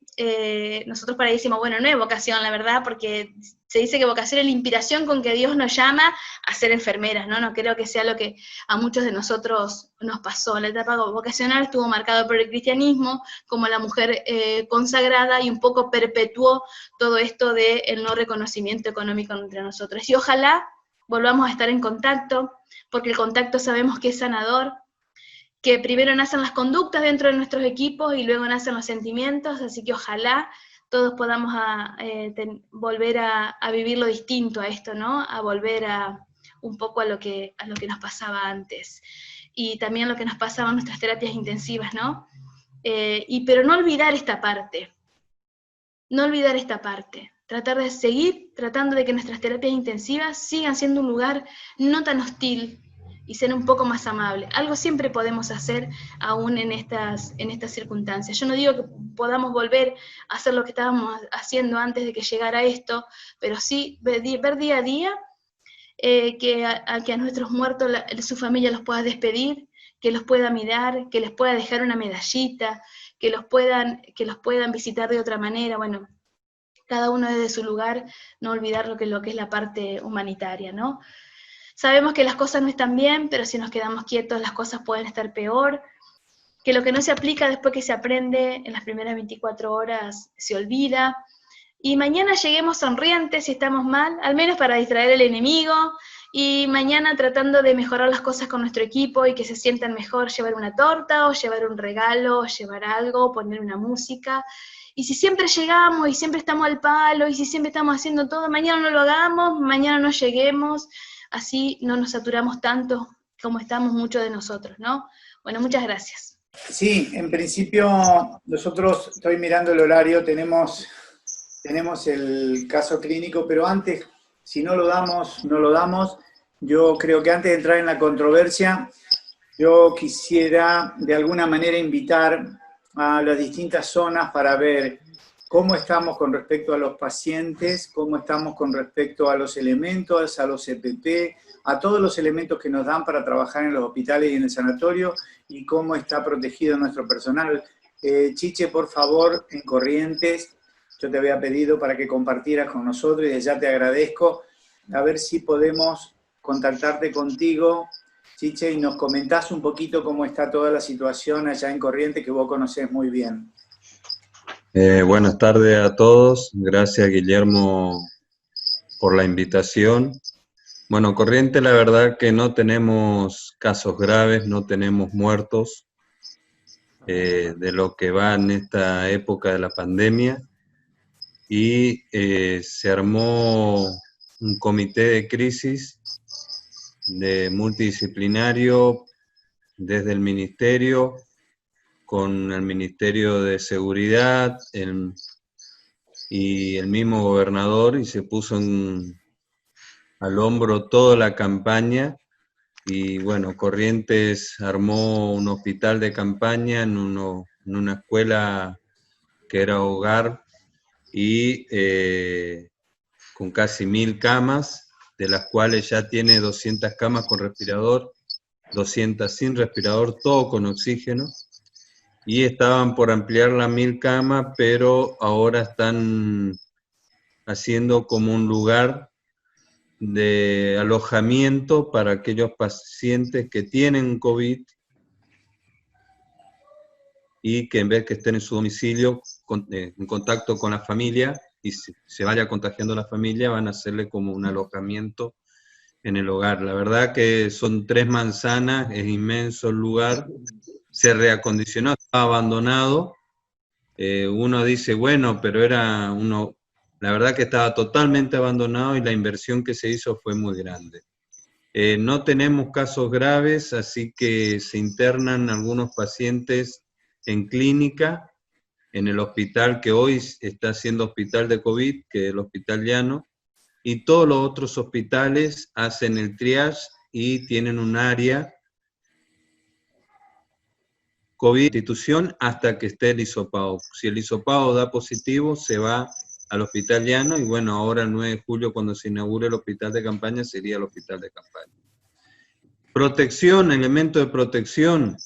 nosotros por ahí decimos, bueno, no es vocación, la verdad, porque se dice que vocación es la inspiración con que Dios nos llama a ser enfermeras, ¿no? No creo que sea lo que a muchos de nosotros nos pasó. La etapa vocacional estuvo marcada por el cristianismo, como la mujer consagrada, y un poco perpetuó todo esto del no reconocimiento económico entre nosotros. Y ojalá volvamos a estar en contacto, porque el contacto sabemos que es sanador, que primero nacen las conductas dentro de nuestros equipos y luego nacen los sentimientos, así que ojalá todos podamos volver a vivir lo distinto a esto, ¿no? A volver un poco a lo que nos pasaba antes. Y también lo que nos pasaba en nuestras terapias intensivas, ¿no? Pero no olvidar esta parte. No olvidar esta parte. Tratar de seguir tratando de que nuestras terapias intensivas sigan siendo un lugar no tan hostil, y ser un poco más amable. Algo siempre podemos hacer aún en estas circunstancias. Yo no digo que podamos volver a hacer lo que estábamos haciendo antes de que llegara esto, pero sí ver día a día que a nuestros muertos su familia los pueda despedir, que los pueda mirar, que les pueda dejar una medallita, que los puedan visitar de otra manera. Bueno, cada uno desde su lugar, no olvidar lo que es la parte humanitaria, ¿no? Sabemos que las cosas no están bien, pero si nos quedamos quietos las cosas pueden estar peor, que lo que no se aplica después que se aprende en las primeras 24 horas se olvida, y mañana lleguemos sonrientes si estamos mal, al menos para distraer al enemigo, y mañana tratando de mejorar las cosas con nuestro equipo y que se sientan mejor, llevar una torta o llevar un regalo, o llevar algo, poner una música. Y si siempre llegamos y siempre estamos al palo y si siempre estamos haciendo todo, mañana no lo hagamos, mañana no lleguemos. Así no nos saturamos tanto como estamos muchos de nosotros, ¿no? Bueno, muchas gracias. Sí, en principio nosotros, estoy mirando el horario, tenemos tenemos el caso clínico, pero antes, si no lo damos, no lo damos. Yo creo que antes de entrar en la controversia, yo quisiera de alguna manera invitar a las distintas zonas para ver cómo estamos con respecto a los pacientes, cómo estamos con respecto a los elementos, a los EPP, a todos los elementos que nos dan para trabajar en los hospitales y en el sanatorio, y cómo está protegido nuestro personal. Chiche, por favor, en Corrientes, yo te había pedido para que compartieras con nosotros y ya te agradezco, a ver si podemos contactarte contigo, Chiche, y nos comentás un poquito cómo está toda la situación allá en Corrientes, que vos conocés muy bien. Buenas tardes a todos, gracias Guillermo por la invitación. Bueno, Corrientes la verdad que no tenemos casos graves, no tenemos muertos de lo que va en esta época de la pandemia, y se armó un comité de crisis multidisciplinario desde el ministerio, con el Ministerio de Seguridad y el mismo gobernador, y se puso al hombro toda la campaña. Y bueno, Corrientes armó un hospital de campaña en una escuela que era hogar, y con casi 1000 camas, de las cuales ya tiene 200 camas con respirador, 200 sin respirador, todo con oxígeno. Y estaban por ampliar las 1000 camas, pero ahora están haciendo como un lugar de alojamiento para aquellos pacientes que tienen COVID y que en vez que estén en su domicilio en contacto con la familia y se vaya contagiando la familia, van a hacerle como un alojamiento en el hogar. La verdad que son 3 manzanas, es inmenso el lugar, se reacondicionó, estaba abandonado. Uno dice, bueno, pero la verdad que estaba totalmente abandonado y la inversión que se hizo fue muy grande. No tenemos casos graves, así que se internan algunos pacientes en clínica, en el hospital que hoy está siendo hospital de COVID, que es el Hospital Llano, y todos los otros hospitales hacen el triage y tienen un área COVID institución hasta que esté el hisopado. Si el hisopado da positivo, se va al Hospital Llano, y bueno, ahora el 9 de julio, cuando se inaugure el hospital de campaña, sería el hospital de campaña. Protección, elementos de protección,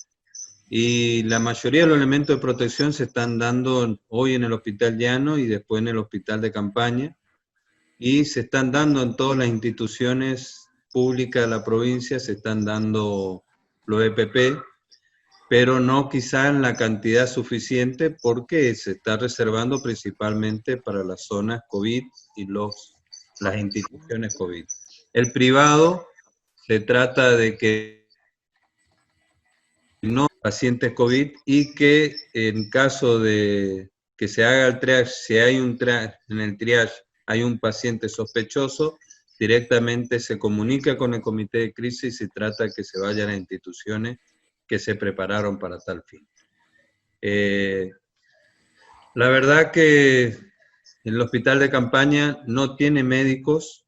y la mayoría de los elementos de protección se están dando hoy en el Hospital Llano y después en el hospital de campaña, y se están dando en todas las instituciones públicas de la provincia, se están dando los EPP, pero no quizá en la cantidad suficiente, porque se está reservando principalmente para las zonas COVID y las instituciones COVID. El privado, se trata de que no pacientes COVID, y que en caso de que se haga el triage, si hay un triage, en el triage hay un paciente sospechoso, directamente se comunica con el comité de crisis y se trata de que se vayan a las instituciones que se prepararon para tal fin. La verdad que el hospital de campaña no tiene médicos.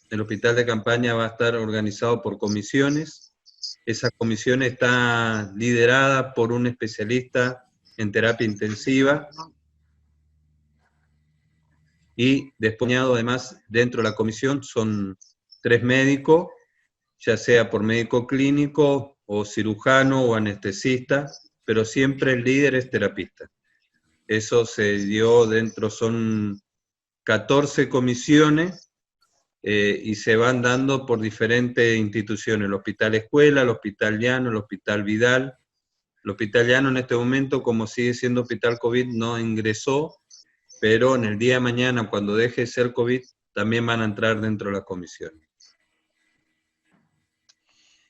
El hospital de campaña va a estar organizado por comisiones. Esa comisión está liderada por un especialista en terapia intensiva, y después, además, dentro de la comisión son 3 médicos, ya sea por médico clínico o cirujano o anestesista, pero siempre el líder es terapista. Eso se dio dentro, son 14 comisiones, y se van dando por diferentes instituciones: el Hospital Escuela, el Hospital Llano, el Hospital Vidal. El Hospital Llano en este momento, como sigue siendo hospital COVID, no ingresó, pero en el día de mañana, cuando deje de ser COVID, también van a entrar dentro de la comisión.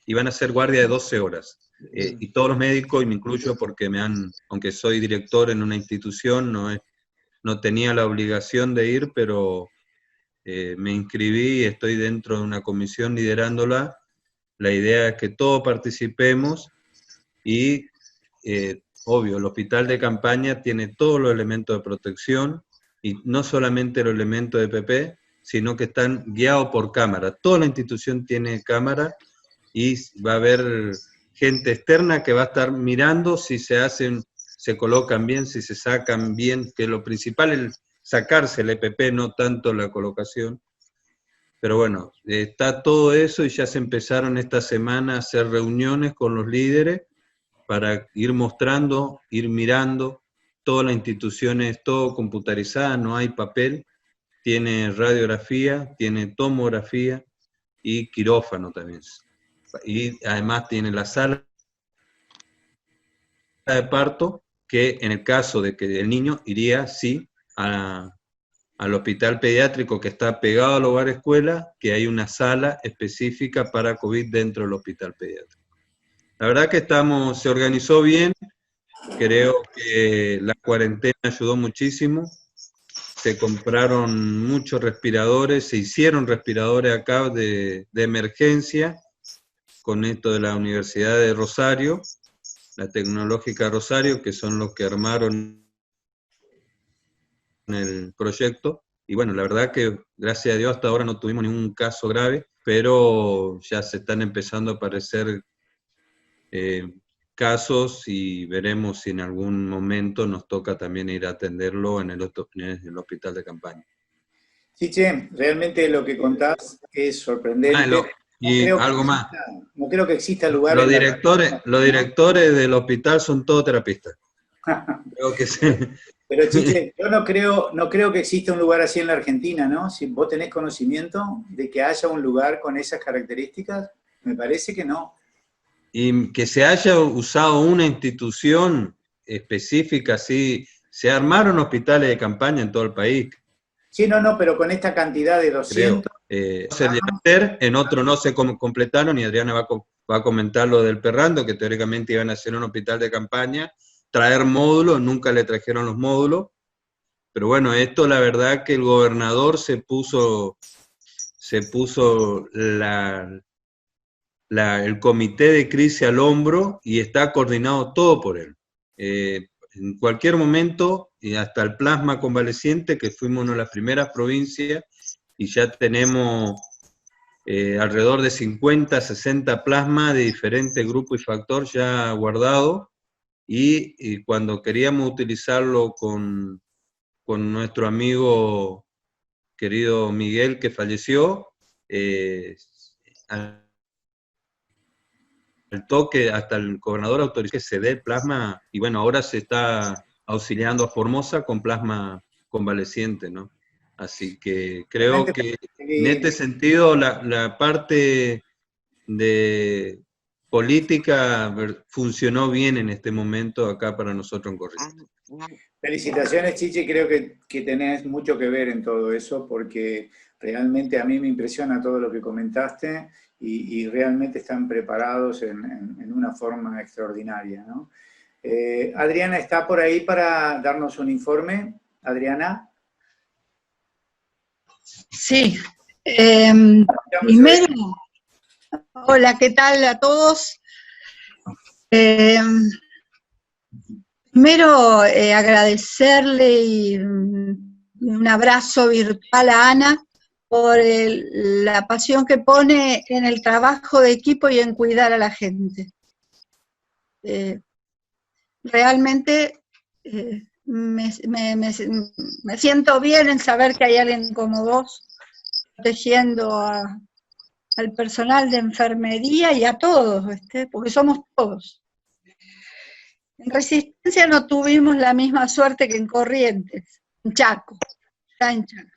Y van a ser guardia de 12 horas. Y todos los médicos, y me incluyo porque aunque soy director en una institución, no tenía la obligación de ir, pero me inscribí y estoy dentro de una comisión liderándola. La idea es que todos participemos y, obvio, el hospital de campaña tiene todos los elementos de protección. y no solamente los elementos de PP, sino que están guiados por cámara. Toda la institución tiene cámara y va a haber gente externa que va a estar mirando si se colocan bien, si se sacan bien, que lo principal es sacarse el EPP, no tanto la colocación. Pero bueno, está todo eso y ya se empezaron esta semana a hacer reuniones con los líderes para ir mostrando, ir mirando. Toda la institución es todo computarizada, no hay papel, tiene radiografía, tiene tomografía y quirófano también. Y además tiene la sala de parto, que en el caso de que el niño iría, sí, al hospital pediátrico que está pegado al hogar escuela, que hay una sala específica para COVID dentro del hospital pediátrico. La verdad que se organizó bien, creo que la cuarentena ayudó muchísimo, se compraron muchos respiradores, se hicieron respiradores acá de emergencia, con esto de la Universidad de Rosario, la Tecnológica Rosario, que son los que armaron el proyecto, y bueno, la verdad que gracias a Dios hasta ahora no tuvimos ningún caso grave, pero ya se están empezando a aparecer casos y veremos si en algún momento nos toca también ir a atenderlo en el hospital de campaña. Chiche, realmente lo que contás es sorprendente. Y algo más. No creo que exista lugar. Los directores del hospital son todos terapistas. Creo que sí. Pero Chiche, yo no creo que exista un lugar así en la Argentina, ¿no? Si vos tenés conocimiento de que haya un lugar con esas características, me parece que no. Y que se haya usado una institución específica, sí, se armaron hospitales de campaña en todo el país. Sí, no, pero con esta cantidad de 200... en otro no se completaron, y Adriana va a comentar lo del Perrando, que teóricamente iban a hacer un hospital de campaña, traer módulos, nunca le trajeron los módulos, pero bueno, esto la verdad que el gobernador se puso el comité de crisis al hombro y está coordinado todo por él. En cualquier momento, y hasta el plasma convaleciente, que fuimos una de las primeras provincias, y ya tenemos alrededor de 50, 60 plasmas de diferentes grupos y factor ya guardados, y cuando queríamos utilizarlo con nuestro amigo querido Miguel, que falleció, al toque, hasta el gobernador autorizó que se dé plasma, y bueno, ahora se está auxiliando a Formosa con plasma convaleciente, ¿no? Así que creo que en este sentido la parte de política funcionó bien en este momento acá para nosotros en Corrientes. Felicitaciones, Chiche, creo que tenés mucho que ver en todo eso, porque realmente a mí me impresiona todo lo que comentaste, y realmente están preparados en una forma extraordinaria, ¿no? Adriana está por ahí para darnos un informe. Adriana. Sí. Primero, hola, ¿qué tal a todos? Primero, agradecerle y un abrazo virtual a Ana por la pasión que pone en el trabajo de equipo y en cuidar a la gente. Realmente me siento bien en saber que hay alguien como vos protegiendo al personal de enfermería y a todos, porque somos todos. En Resistencia no tuvimos la misma suerte que en Corrientes, en Chaco, ya en Chaco.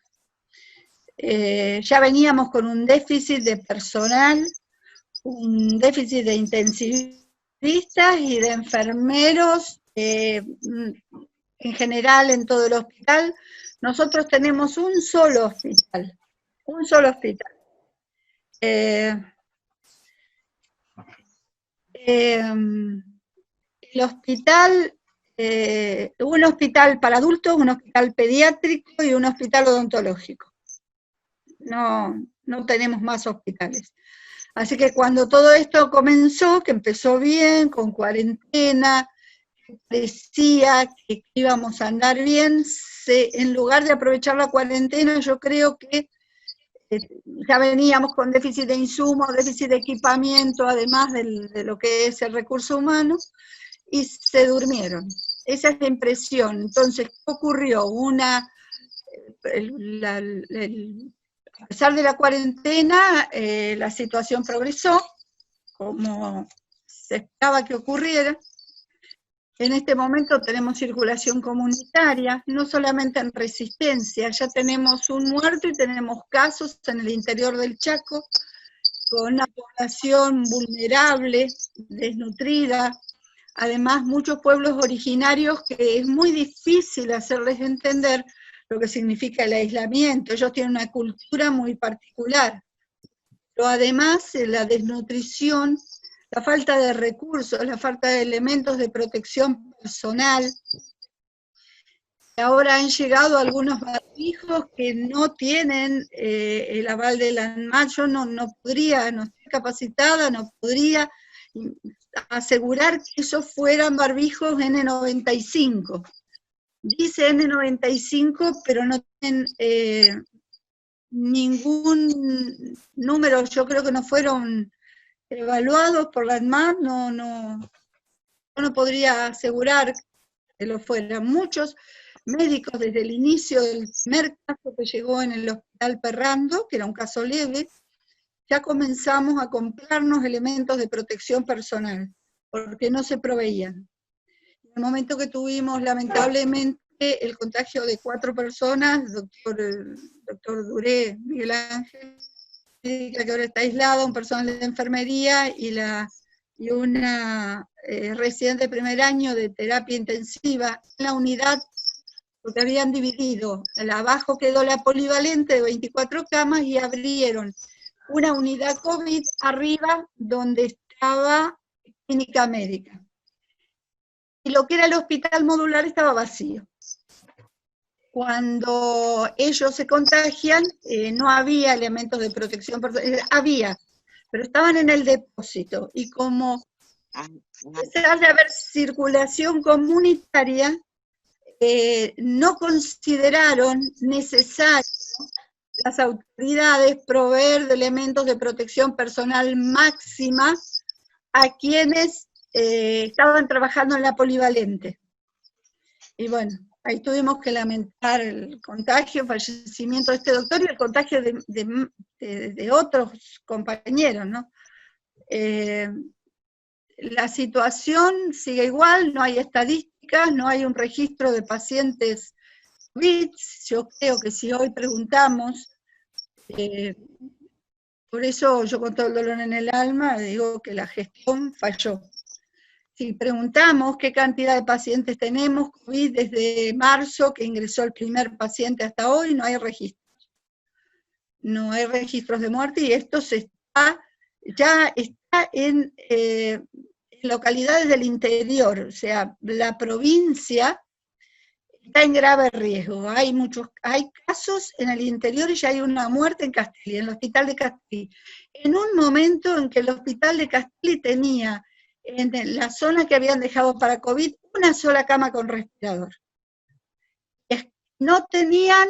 Ya veníamos con un déficit de personal, un déficit de intensivistas y de enfermeros, en general en todo el hospital. Nosotros tenemos un solo hospital. El hospital, un hospital para adultos, un hospital pediátrico y un hospital odontológico. No tenemos más hospitales. Así que cuando todo esto comenzó, que empezó bien, con cuarentena, parecía que íbamos a andar bien, en lugar de aprovechar la cuarentena, yo creo que ya veníamos con déficit de insumos, déficit de equipamiento, además de lo que es el recurso humano, y se durmieron. Esa es la impresión. Entonces, ¿qué ocurrió? A pesar de la cuarentena, la situación progresó, como se esperaba que ocurriera. En este momento tenemos circulación comunitaria, no solamente en Resistencia, ya tenemos un muerto y tenemos casos en el interior del Chaco, con una población vulnerable, desnutrida, además muchos pueblos originarios que es muy difícil hacerles entender lo que significa el aislamiento. Ellos tienen una cultura muy particular, pero además la desnutrición, la falta de recursos, la falta de elementos de protección personal. Ahora han llegado algunos barbijos que no tienen el aval de la ANMAT. Yo no estoy capacitada, no podría asegurar que esos fueran barbijos N95. Dice N95, pero no tienen ningún número, yo creo que no fueron evaluados por la ANMAT, no podría asegurar que lo fueran. Muchos médicos desde el inicio del primer caso que llegó en el hospital Perrando, que era un caso leve, ya comenzamos a comprarnos elementos de protección personal, porque no se proveían. En el momento que tuvimos, lamentablemente, el contagio de 4 personas, doctor Duré, Miguel Ángel, que ahora está aislada, un personal de enfermería y una residente de primer año de terapia intensiva en la unidad, porque habían dividido, abajo quedó la polivalente de 24 camas y abrieron una unidad COVID arriba donde estaba clínica médica. Y lo que era el hospital modular estaba vacío. Cuando ellos se contagian, no había elementos de protección, había, pero estaban en el depósito, y como a pesar de haber circulación comunitaria, no consideraron necesario las autoridades proveer de elementos de protección personal máxima a quienes estaban trabajando en la polivalente. Y bueno, ahí tuvimos que lamentar el contagio, el fallecimiento de este doctor y el contagio de otros compañeros, ¿no? La situación sigue igual, no hay estadísticas, no hay un registro de pacientes COVID. Yo creo que si hoy preguntamos, por eso yo con todo el dolor en el alma digo que la gestión falló. Si preguntamos qué cantidad de pacientes tenemos COVID desde marzo, que ingresó el primer paciente hasta hoy, no hay registros. No hay registros de muerte, y esto ya está en localidades del interior, o sea, la provincia está en grave riesgo. Hay casos en el interior y ya hay una muerte en Castelli, en el hospital de Castelli. En un momento en que el hospital de Castelli tenía, en la zona que habían dejado para COVID, una sola cama con respirador. No tenían,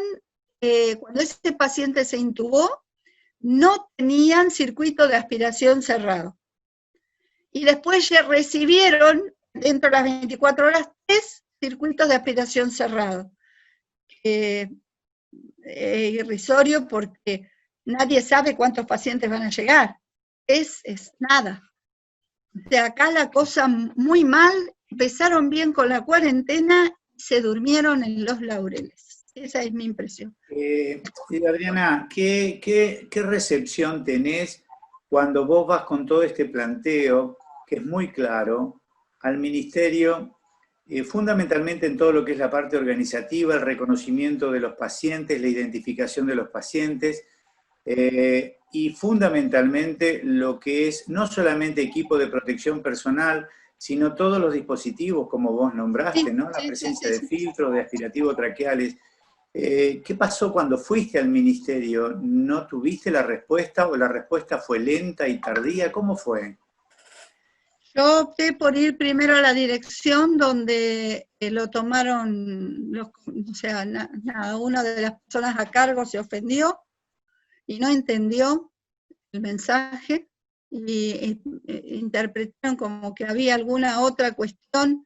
cuando ese paciente se intubó, no tenían circuito de aspiración cerrado. Y después ya recibieron, dentro de las 24 horas, 3 circuitos de aspiración cerrado. Irrisorio, porque nadie sabe cuántos pacientes van a llegar. Es nada. De acá la cosa muy mal, empezaron bien con la cuarentena y se durmieron en los laureles. Esa es mi impresión. Adriana, ¿qué recepción tenés cuando vos vas con todo este planteo, que es muy claro, al Ministerio, fundamentalmente en todo lo que es la parte organizativa, el reconocimiento de los pacientes, la identificación de los pacientes, y fundamentalmente lo que es no solamente equipo de protección personal, sino todos los dispositivos, como vos nombraste, ¿no? La presencia de filtros, de aspirativos traqueales. ¿Qué pasó cuando fuiste al Ministerio? ¿No tuviste la respuesta o la respuesta fue lenta y tardía? ¿Cómo fue? Yo opté por ir primero a la dirección donde lo tomaron, o sea, nada, una de las personas a cargo se ofendió y no entendió el mensaje y interpretaron como que había alguna otra cuestión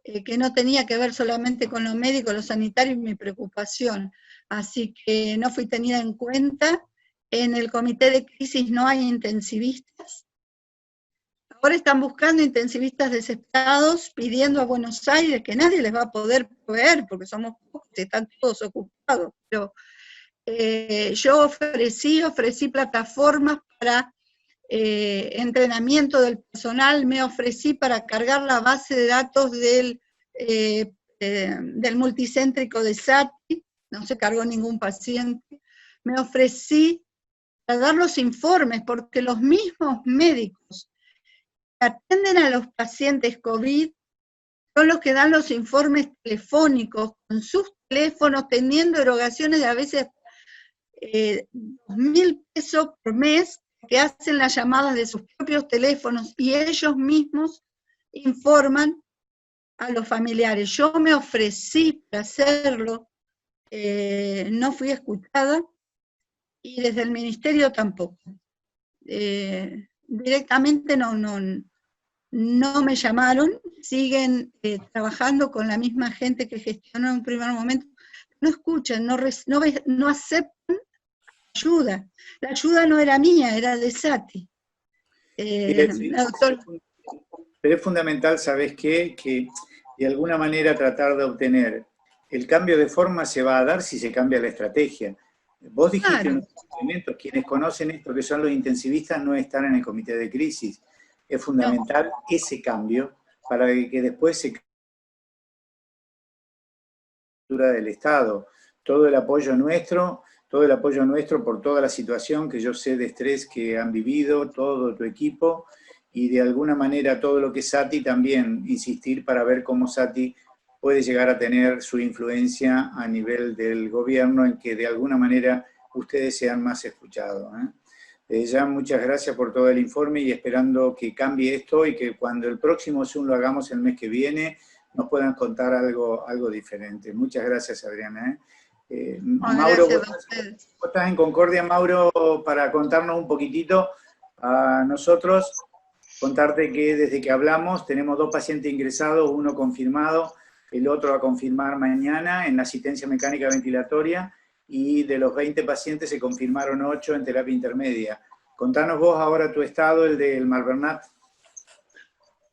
que no tenía que ver solamente con lo médico, lo sanitario y mi preocupación. Así que no fui tenida en cuenta. En el comité de crisis no hay intensivistas. Ahora están buscando intensivistas desesperados, pidiendo a Buenos Aires que nadie les va a poder proveer, porque somos pocos, están todos ocupados. Pero yo ofrecí plataformas para entrenamiento del personal, me ofrecí para cargar la base de datos del multicéntrico de SATI, no se cargó ningún paciente, me ofrecí para dar los informes, porque los mismos médicos que atienden a los pacientes COVID son los que dan los informes telefónicos con sus teléfonos, teniendo erogaciones de a veces 2.000 pesos por mes, que hacen las llamadas de sus propios teléfonos y ellos mismos informan a los familiares. Yo me ofrecí para hacerlo, no fui escuchada y desde el ministerio tampoco. Directamente no me llamaron, siguen trabajando con la misma gente que gestionó en un primer momento. No escuchan, no aceptan ayuda. La ayuda no era mía, era de SATI. Pero es fundamental, ¿sabes qué? Que de alguna manera tratar de obtener el cambio de forma se va a dar si se cambia la estrategia. Vos dijiste en unos momentos, quienes conocen esto, que son los intensivistas, no están en el comité de crisis. Es fundamental ese cambio para que después se del Estado. Todo el apoyo nuestro por toda la situación que yo sé de estrés que han vivido, todo tu equipo, y de alguna manera todo lo que es SATI también, insistir para ver cómo SATI puede llegar a tener su influencia a nivel del gobierno en que de alguna manera ustedes sean más escuchados. Ya muchas gracias por todo el informe y esperando que cambie esto y que cuando el próximo Zoom lo hagamos el mes que viene nos puedan contar algo diferente. Muchas gracias, Adriana. Mauro, gracias vos estás en Concordia, Mauro, para contarnos un poquitito a nosotros, contarte que desde que hablamos tenemos 2 pacientes ingresados, uno confirmado, el otro a confirmar mañana en asistencia mecánica ventilatoria, y de los 20 pacientes se confirmaron 8 en terapia intermedia. Contanos vos ahora tu estado, el del Malvernat.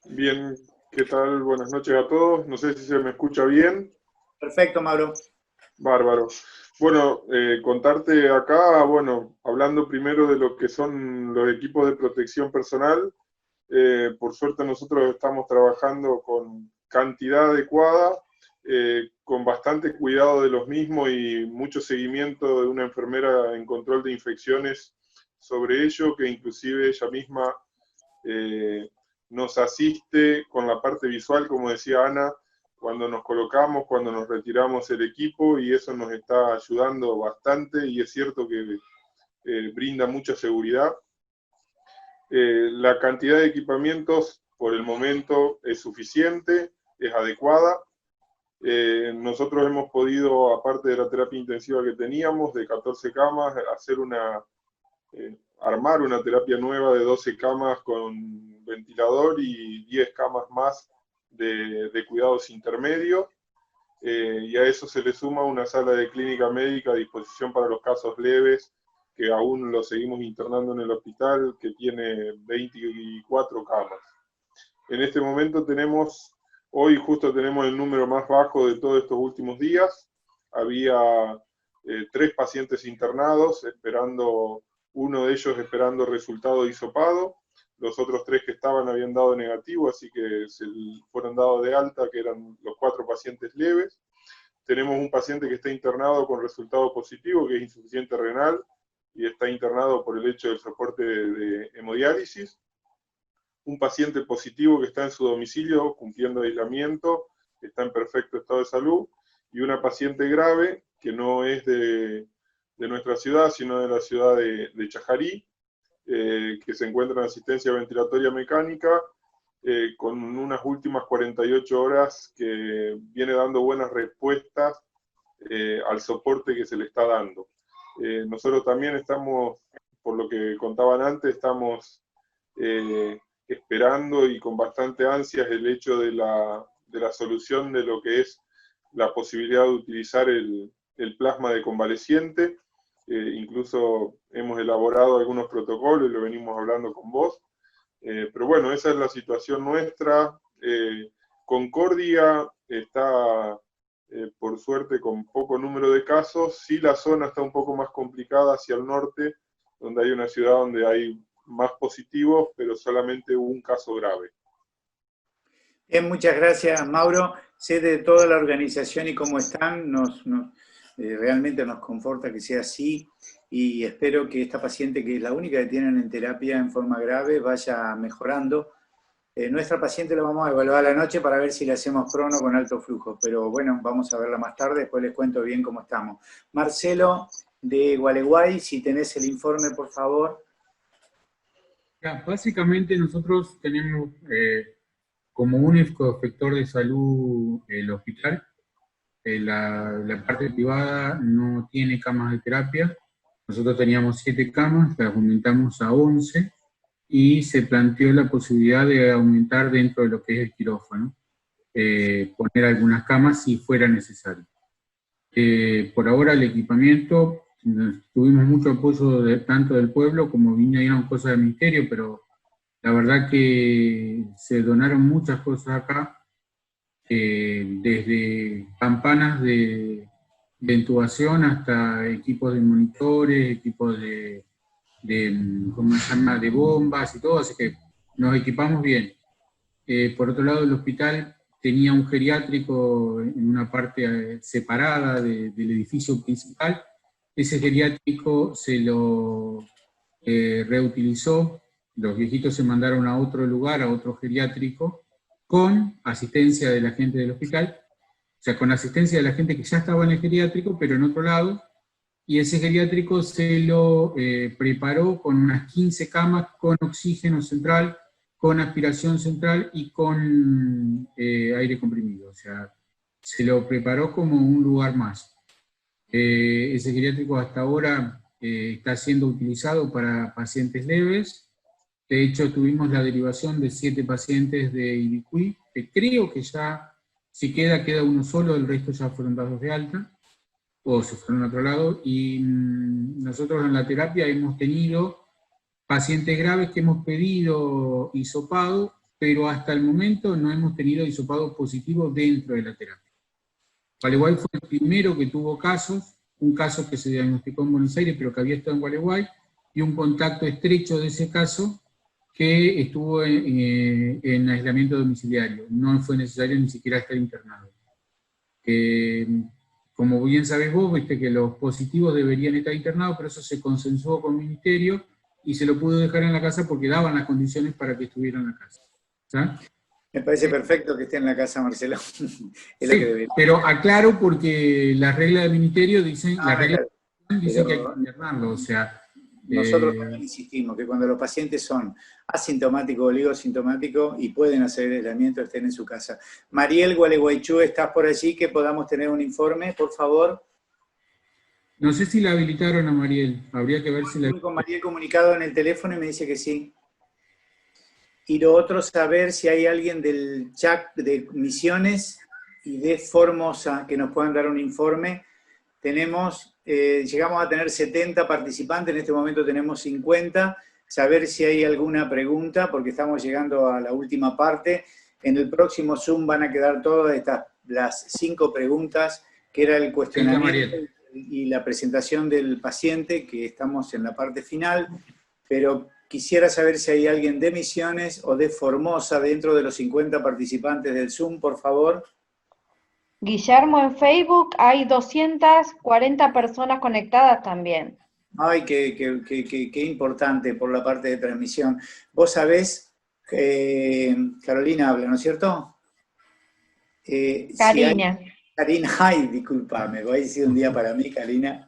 Bien, ¿qué tal? Buenas noches a todos. No sé si se me escucha bien. Perfecto, Mauro. Bárbaro. Bueno, contarte acá, bueno, hablando primero de lo que son los equipos de protección personal, por suerte nosotros estamos trabajando con cantidad adecuada, con bastante cuidado de los mismos y mucho seguimiento de una enfermera en control de infecciones sobre ello, que inclusive ella misma nos asiste con la parte visual, como decía Ana, cuando nos colocamos, cuando nos retiramos el equipo, y eso nos está ayudando bastante, y es cierto que brinda mucha seguridad. La cantidad de equipamientos por el momento es suficiente, es adecuada. Nosotros hemos podido, aparte de la terapia intensiva que teníamos, de 14 camas, hacer armar una terapia nueva de 12 camas con ventilador y 10 camas más de cuidados intermedios, y a eso se le suma una sala de clínica médica a disposición para los casos leves, que aún lo seguimos internando en el hospital, que tiene 24 camas. En este momento hoy justo tenemos el número más bajo de todos estos últimos días. Había 3 pacientes internados, uno de ellos esperando resultado de hisopado. Los otros 3 que estaban habían dado negativo, así que se fueron dados de alta, que eran los 4 pacientes leves. Tenemos un paciente que está internado con resultado positivo, que es insuficiente renal, y está internado por el hecho del soporte de hemodiálisis. Un paciente positivo que está en su domicilio cumpliendo aislamiento, está en perfecto estado de salud, y una paciente grave que no es de nuestra ciudad, sino de la ciudad de Chajarí, que se encuentra en asistencia ventilatoria mecánica, con unas últimas 48 horas que viene dando buenas respuestas al soporte que se le está dando. Nosotros también estamos, por lo que contaban antes, estamos esperando y con bastante ansias el hecho de la solución de lo que es la posibilidad de utilizar el plasma de convaleciente. Incluso hemos elaborado algunos protocolos y lo venimos hablando con vos. Pero bueno, esa es la situación nuestra. Concordia está, por suerte, con poco número de casos. Sí, la zona está un poco más complicada hacia el norte, donde hay una ciudad donde hay más positivos, pero solamente un caso grave. Bien, muchas gracias, Mauro. Sé de toda la organización y cómo están, realmente nos conforta que sea así, y espero que esta paciente, que es la única que tienen en terapia en forma grave, vaya mejorando. Nuestra paciente la vamos a evaluar a la noche para ver si le hacemos crono con alto flujo, pero bueno, vamos a verla más tarde, después les cuento bien cómo estamos. Marcelo, de Gualeguay, si tenés el informe, por favor. Ya, básicamente nosotros tenemos como único efector de salud el hospital. La parte privada no tiene camas de terapia. Nosotros teníamos 7 camas, las aumentamos a 11, y se planteó la posibilidad de aumentar dentro de lo que es el quirófano, poner algunas camas si fuera necesario. Por ahora el equipamiento, tuvimos mucho apoyo tanto del pueblo como vinieron cosas del ministerio, pero la verdad que se donaron muchas cosas acá, desde campanas de intubación hasta equipos de monitores, equipos ¿cómo se llama?, de bombas y todo, así que nos equipamos bien. Por otro lado, el hospital tenía un geriátrico en una parte separada del edificio principal. Ese geriátrico se lo reutilizó, los viejitos se mandaron a otro lugar, a otro geriátrico, con asistencia de la gente del hospital, o sea, con asistencia de la gente que ya estaba en el geriátrico, pero en otro lado, y ese geriátrico se lo preparó con unas 15 camas con oxígeno central, con aspiración central y con aire comprimido, o sea, se lo preparó como un lugar más. Ese geriátrico hasta ahora está siendo utilizado para pacientes leves. De hecho, tuvimos la derivación de 7 pacientes de Ibicuí, que creo que ya, si queda uno solo, el resto ya fueron dados de alta, o se fueron a otro lado, y nosotros en la terapia hemos tenido pacientes graves que hemos pedido hisopado, pero hasta el momento no hemos tenido hisopado positivo dentro de la terapia. Gualeguay fue el primero que tuvo casos, un caso que se diagnosticó en Buenos Aires, pero que había estado en Gualeguay, y un contacto estrecho de ese caso que estuvo en aislamiento domiciliario. No fue necesario ni siquiera estar internado. Como bien sabés vos, viste que los positivos deberían estar internados, pero eso se consensuó con el ministerio y se lo pudo dejar en la casa porque daban las condiciones para que estuviera en la casa. ¿Sí? Me parece perfecto que esté en la casa, Marcelo. Es sí, lo que debería. pero aclaro porque las reglas del ministerio dicen, Claro, dicen que hay que internarlo, o sea... Nosotros también insistimos que cuando los pacientes son asintomáticos o oligosintomáticos y pueden hacer el aislamiento, estén en su casa. Mariel Gualeguaychú, ¿estás por allí? Que podamos tener un informe, por favor. No sé si la habilitaron a Mariel, habría que ver si la... Estoy con Mariel comunicado en el teléfono y me dice que sí. Y lo otro, saber si hay alguien del chat de Misiones y de Formosa que nos puedan dar un informe. Llegamos a tener 70 participantes, en este momento tenemos 50, saber si hay alguna pregunta, porque estamos llegando a la última parte. En el próximo Zoom van a quedar todas las 5 preguntas, que era el cuestionamiento y la presentación del paciente, que estamos en la parte final, pero quisiera saber si hay alguien de Misiones o de Formosa dentro de los 50 participantes del Zoom, por favor. Guillermo, en Facebook hay 240 personas conectadas también. Ay, qué importante por la parte de transmisión. Vos sabés, Carolina habla, ¿no es cierto? Karina. Karina, ay, discúlpame, va a decir un día para mí, Karina.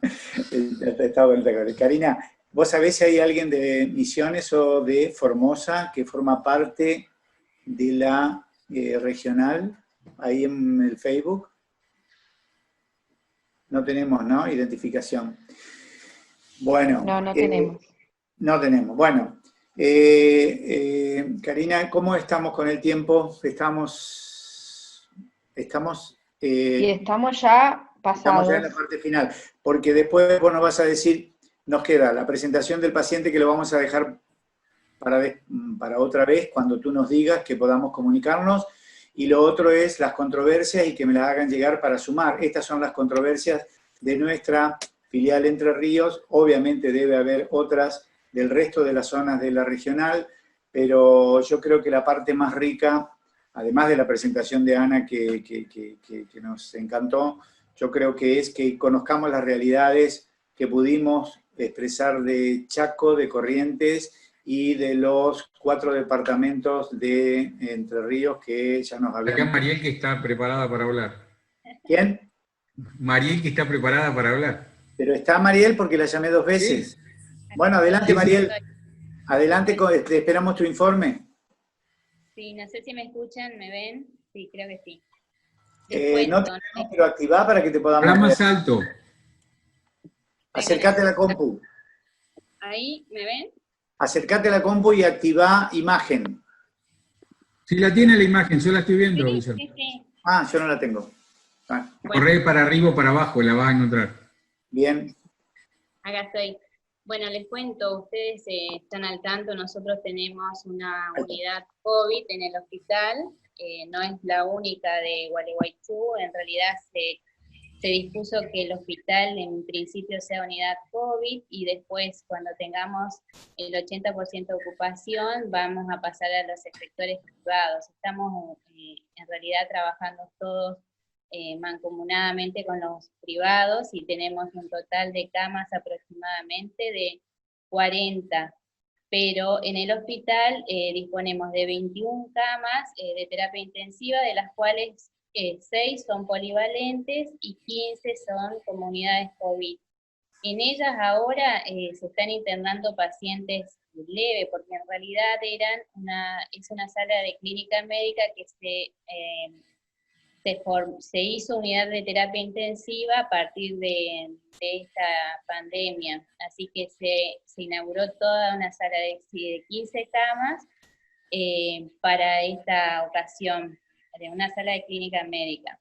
Está bueno, Karina, ¿vos sabés si hay alguien de Misiones o de Formosa que forma parte de la regional, ahí en el Facebook. No tenemos, ¿no? Identificación. Bueno. No tenemos. No tenemos. Bueno. Karina, ¿cómo estamos con el tiempo? Estamos y estamos ya pasados. Estamos ya en la parte final, porque después vos nos vas a decir, nos queda la presentación del paciente que lo vamos a dejar para otra vez, cuando tú nos digas que podamos comunicarnos, y lo otro es las controversias y que me las hagan llegar para sumar. Estas son las controversias de nuestra filial Entre Ríos, obviamente debe haber otras del resto de las zonas de la regional, pero yo creo que la parte más rica, además de la presentación de Ana que nos encantó, yo creo que es que conozcamos las realidades que pudimos expresar de Chaco, de Corrientes y de los 4 departamentos de Entre Ríos que ya nos habían... Acá Mariel que está preparada para hablar. ¿Quién? Mariel que está preparada para hablar. Pero está Mariel porque la llamé 2 veces. Sí. Bueno, adelante Mariel. Adelante, esperamos tu informe. Sí, no sé si me escuchan, ¿me ven? Sí, creo que sí. No te vemos, pero activá para que te podamos ver. Más alto. Acércate a la compu. Ahí, ¿me ven? Acércate a la compu y activá imagen. Sí, la tiene la imagen, yo la estoy viendo. Sí. Ah, yo no la tengo. Ah. Corre para arriba o para abajo, la vas a encontrar. Bien. Acá estoy. Bueno, les cuento, ustedes están al tanto, nosotros tenemos una unidad COVID en el hospital, no es la única de Gualeguaychú, en realidad se dispuso que el hospital en principio sea unidad COVID, y después cuando tengamos el 80% de ocupación vamos a pasar a los sectores privados. Estamos en realidad trabajando todos mancomunadamente con los privados, y tenemos un total de camas aproximadamente de 40, pero en el hospital disponemos de 21 camas de terapia intensiva, de las cuales 6 son polivalentes y 15 son comunidades COVID. En ellas ahora se están internando pacientes leves, porque en realidad es una sala de clínica médica que se hizo unidad de terapia intensiva a partir de esta pandemia, así que se inauguró toda una sala de 15 camas para esta ocasión, de una sala de clínica médica.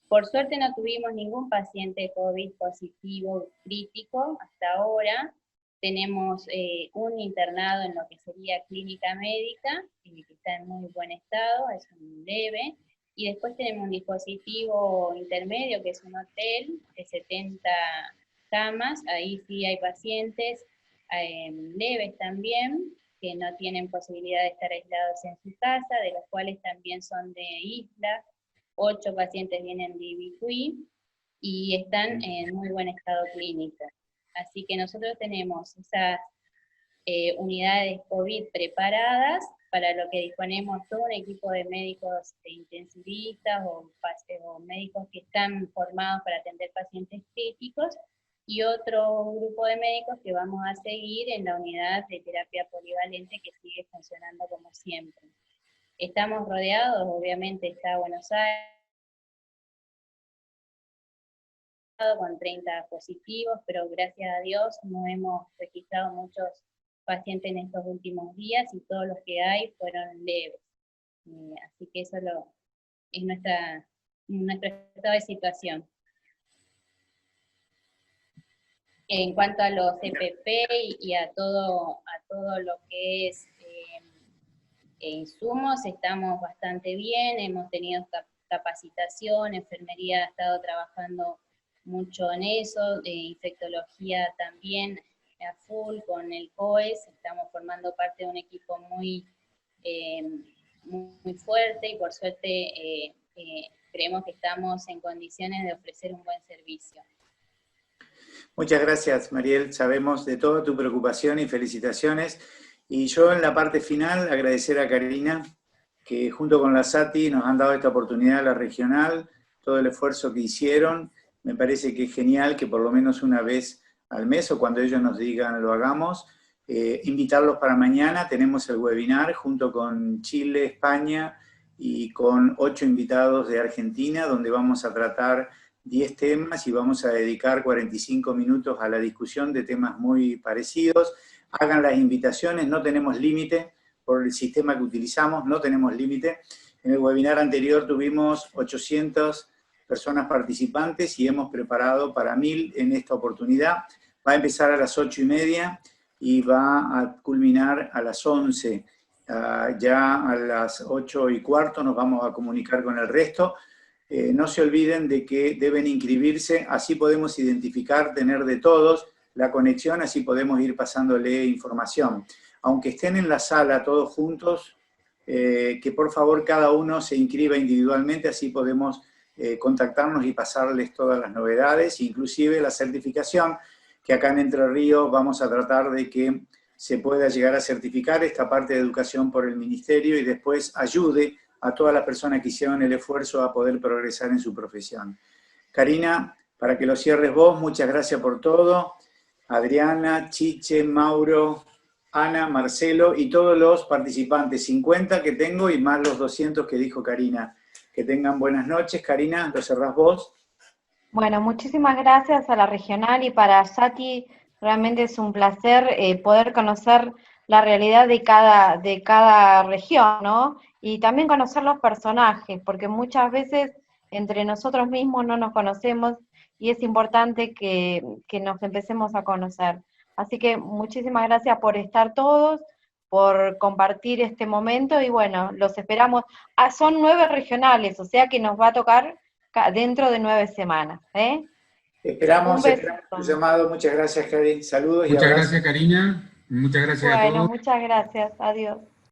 Por suerte no tuvimos ningún paciente COVID positivo crítico hasta ahora. Tenemos un internado en lo que sería clínica médica, que está en muy buen estado, es un leve. Y después tenemos un dispositivo intermedio, que es un hotel de 70 camas. Ahí sí hay pacientes leves también, que no tienen posibilidad de estar aislados en su casa, de los cuales también son de isla. 8 pacientes vienen de Ibicuí y están en muy buen estado clínico. Así que nosotros tenemos esas unidades COVID preparadas, para lo que disponemos todo un equipo de médicos intensivistas o médicos que están formados para atender pacientes críticos, y otro grupo de médicos que vamos a seguir en la unidad de terapia polivalente, que sigue funcionando como siempre. Estamos rodeados, obviamente está Buenos Aires, con 30 positivos, pero gracias a Dios no hemos registrado muchos pacientes en estos últimos días, y todos los que hay fueron leves. Así que eso es nuestro estado de situación. En cuanto a los EPP y a todo lo que es insumos, estamos bastante bien, hemos tenido capacitación, enfermería ha estado trabajando mucho en eso, infectología también a full con el COES, estamos formando parte de un equipo muy fuerte, y por suerte creemos que estamos en condiciones de ofrecer un buen servicio. Muchas gracias, Mariel, sabemos de toda tu preocupación y felicitaciones. Y yo en la parte final agradecer a Karina, que junto con la SATI nos han dado esta oportunidad a la regional, todo el esfuerzo que hicieron. Me parece que es genial que por lo menos una vez al mes, o cuando ellos nos digan lo hagamos. invitarlos para mañana. Tenemos el webinar junto con Chile, España y con 8 invitados de Argentina, donde vamos a tratar 10 temas y vamos a dedicar 45 minutos a la discusión de temas muy parecidos. Hagan las invitaciones, no tenemos límite por el sistema que utilizamos, no tenemos límite. En el webinar anterior tuvimos 800 personas participantes y hemos preparado para 1000 en esta oportunidad. Va a empezar a las 8:30 y va a culminar a las 11. Ya a las 8:15 nos vamos a comunicar con el resto. No se olviden de que deben inscribirse, así podemos identificar, tener de todos la conexión, así podemos ir pasándole información. Aunque estén en la sala todos juntos, que por favor cada uno se inscriba individualmente, así podemos contactarnos y pasarles todas las novedades, inclusive la certificación, que acá en Entre Ríos vamos a tratar de que se pueda llegar a certificar esta parte de educación por el Ministerio y después ayude a todas las personas que hicieron el esfuerzo a poder progresar en su profesión. Karina, para que lo cierres vos, muchas gracias por todo. Adriana, Chiche, Mauro, Ana, Marcelo y todos los participantes, 50 que tengo y más los 200 que dijo Karina. Que tengan buenas noches. Karina, lo cerrás vos. Bueno, muchísimas gracias a la regional y para Yati, realmente es un placer poder conocer la realidad de cada región, ¿no? Y también conocer los personajes, porque muchas veces entre nosotros mismos no nos conocemos y es importante que nos empecemos a conocer. Así que muchísimas gracias por estar todos, por compartir este momento y bueno, los esperamos. Son 9 regionales, o sea que nos va a tocar dentro de 9 semanas. Esperamos el llamado. Muchas gracias, Karina. Saludos y muchas abrazos. gracias, Karina. Muchas gracias a todos. Bueno, muchas gracias. Adiós.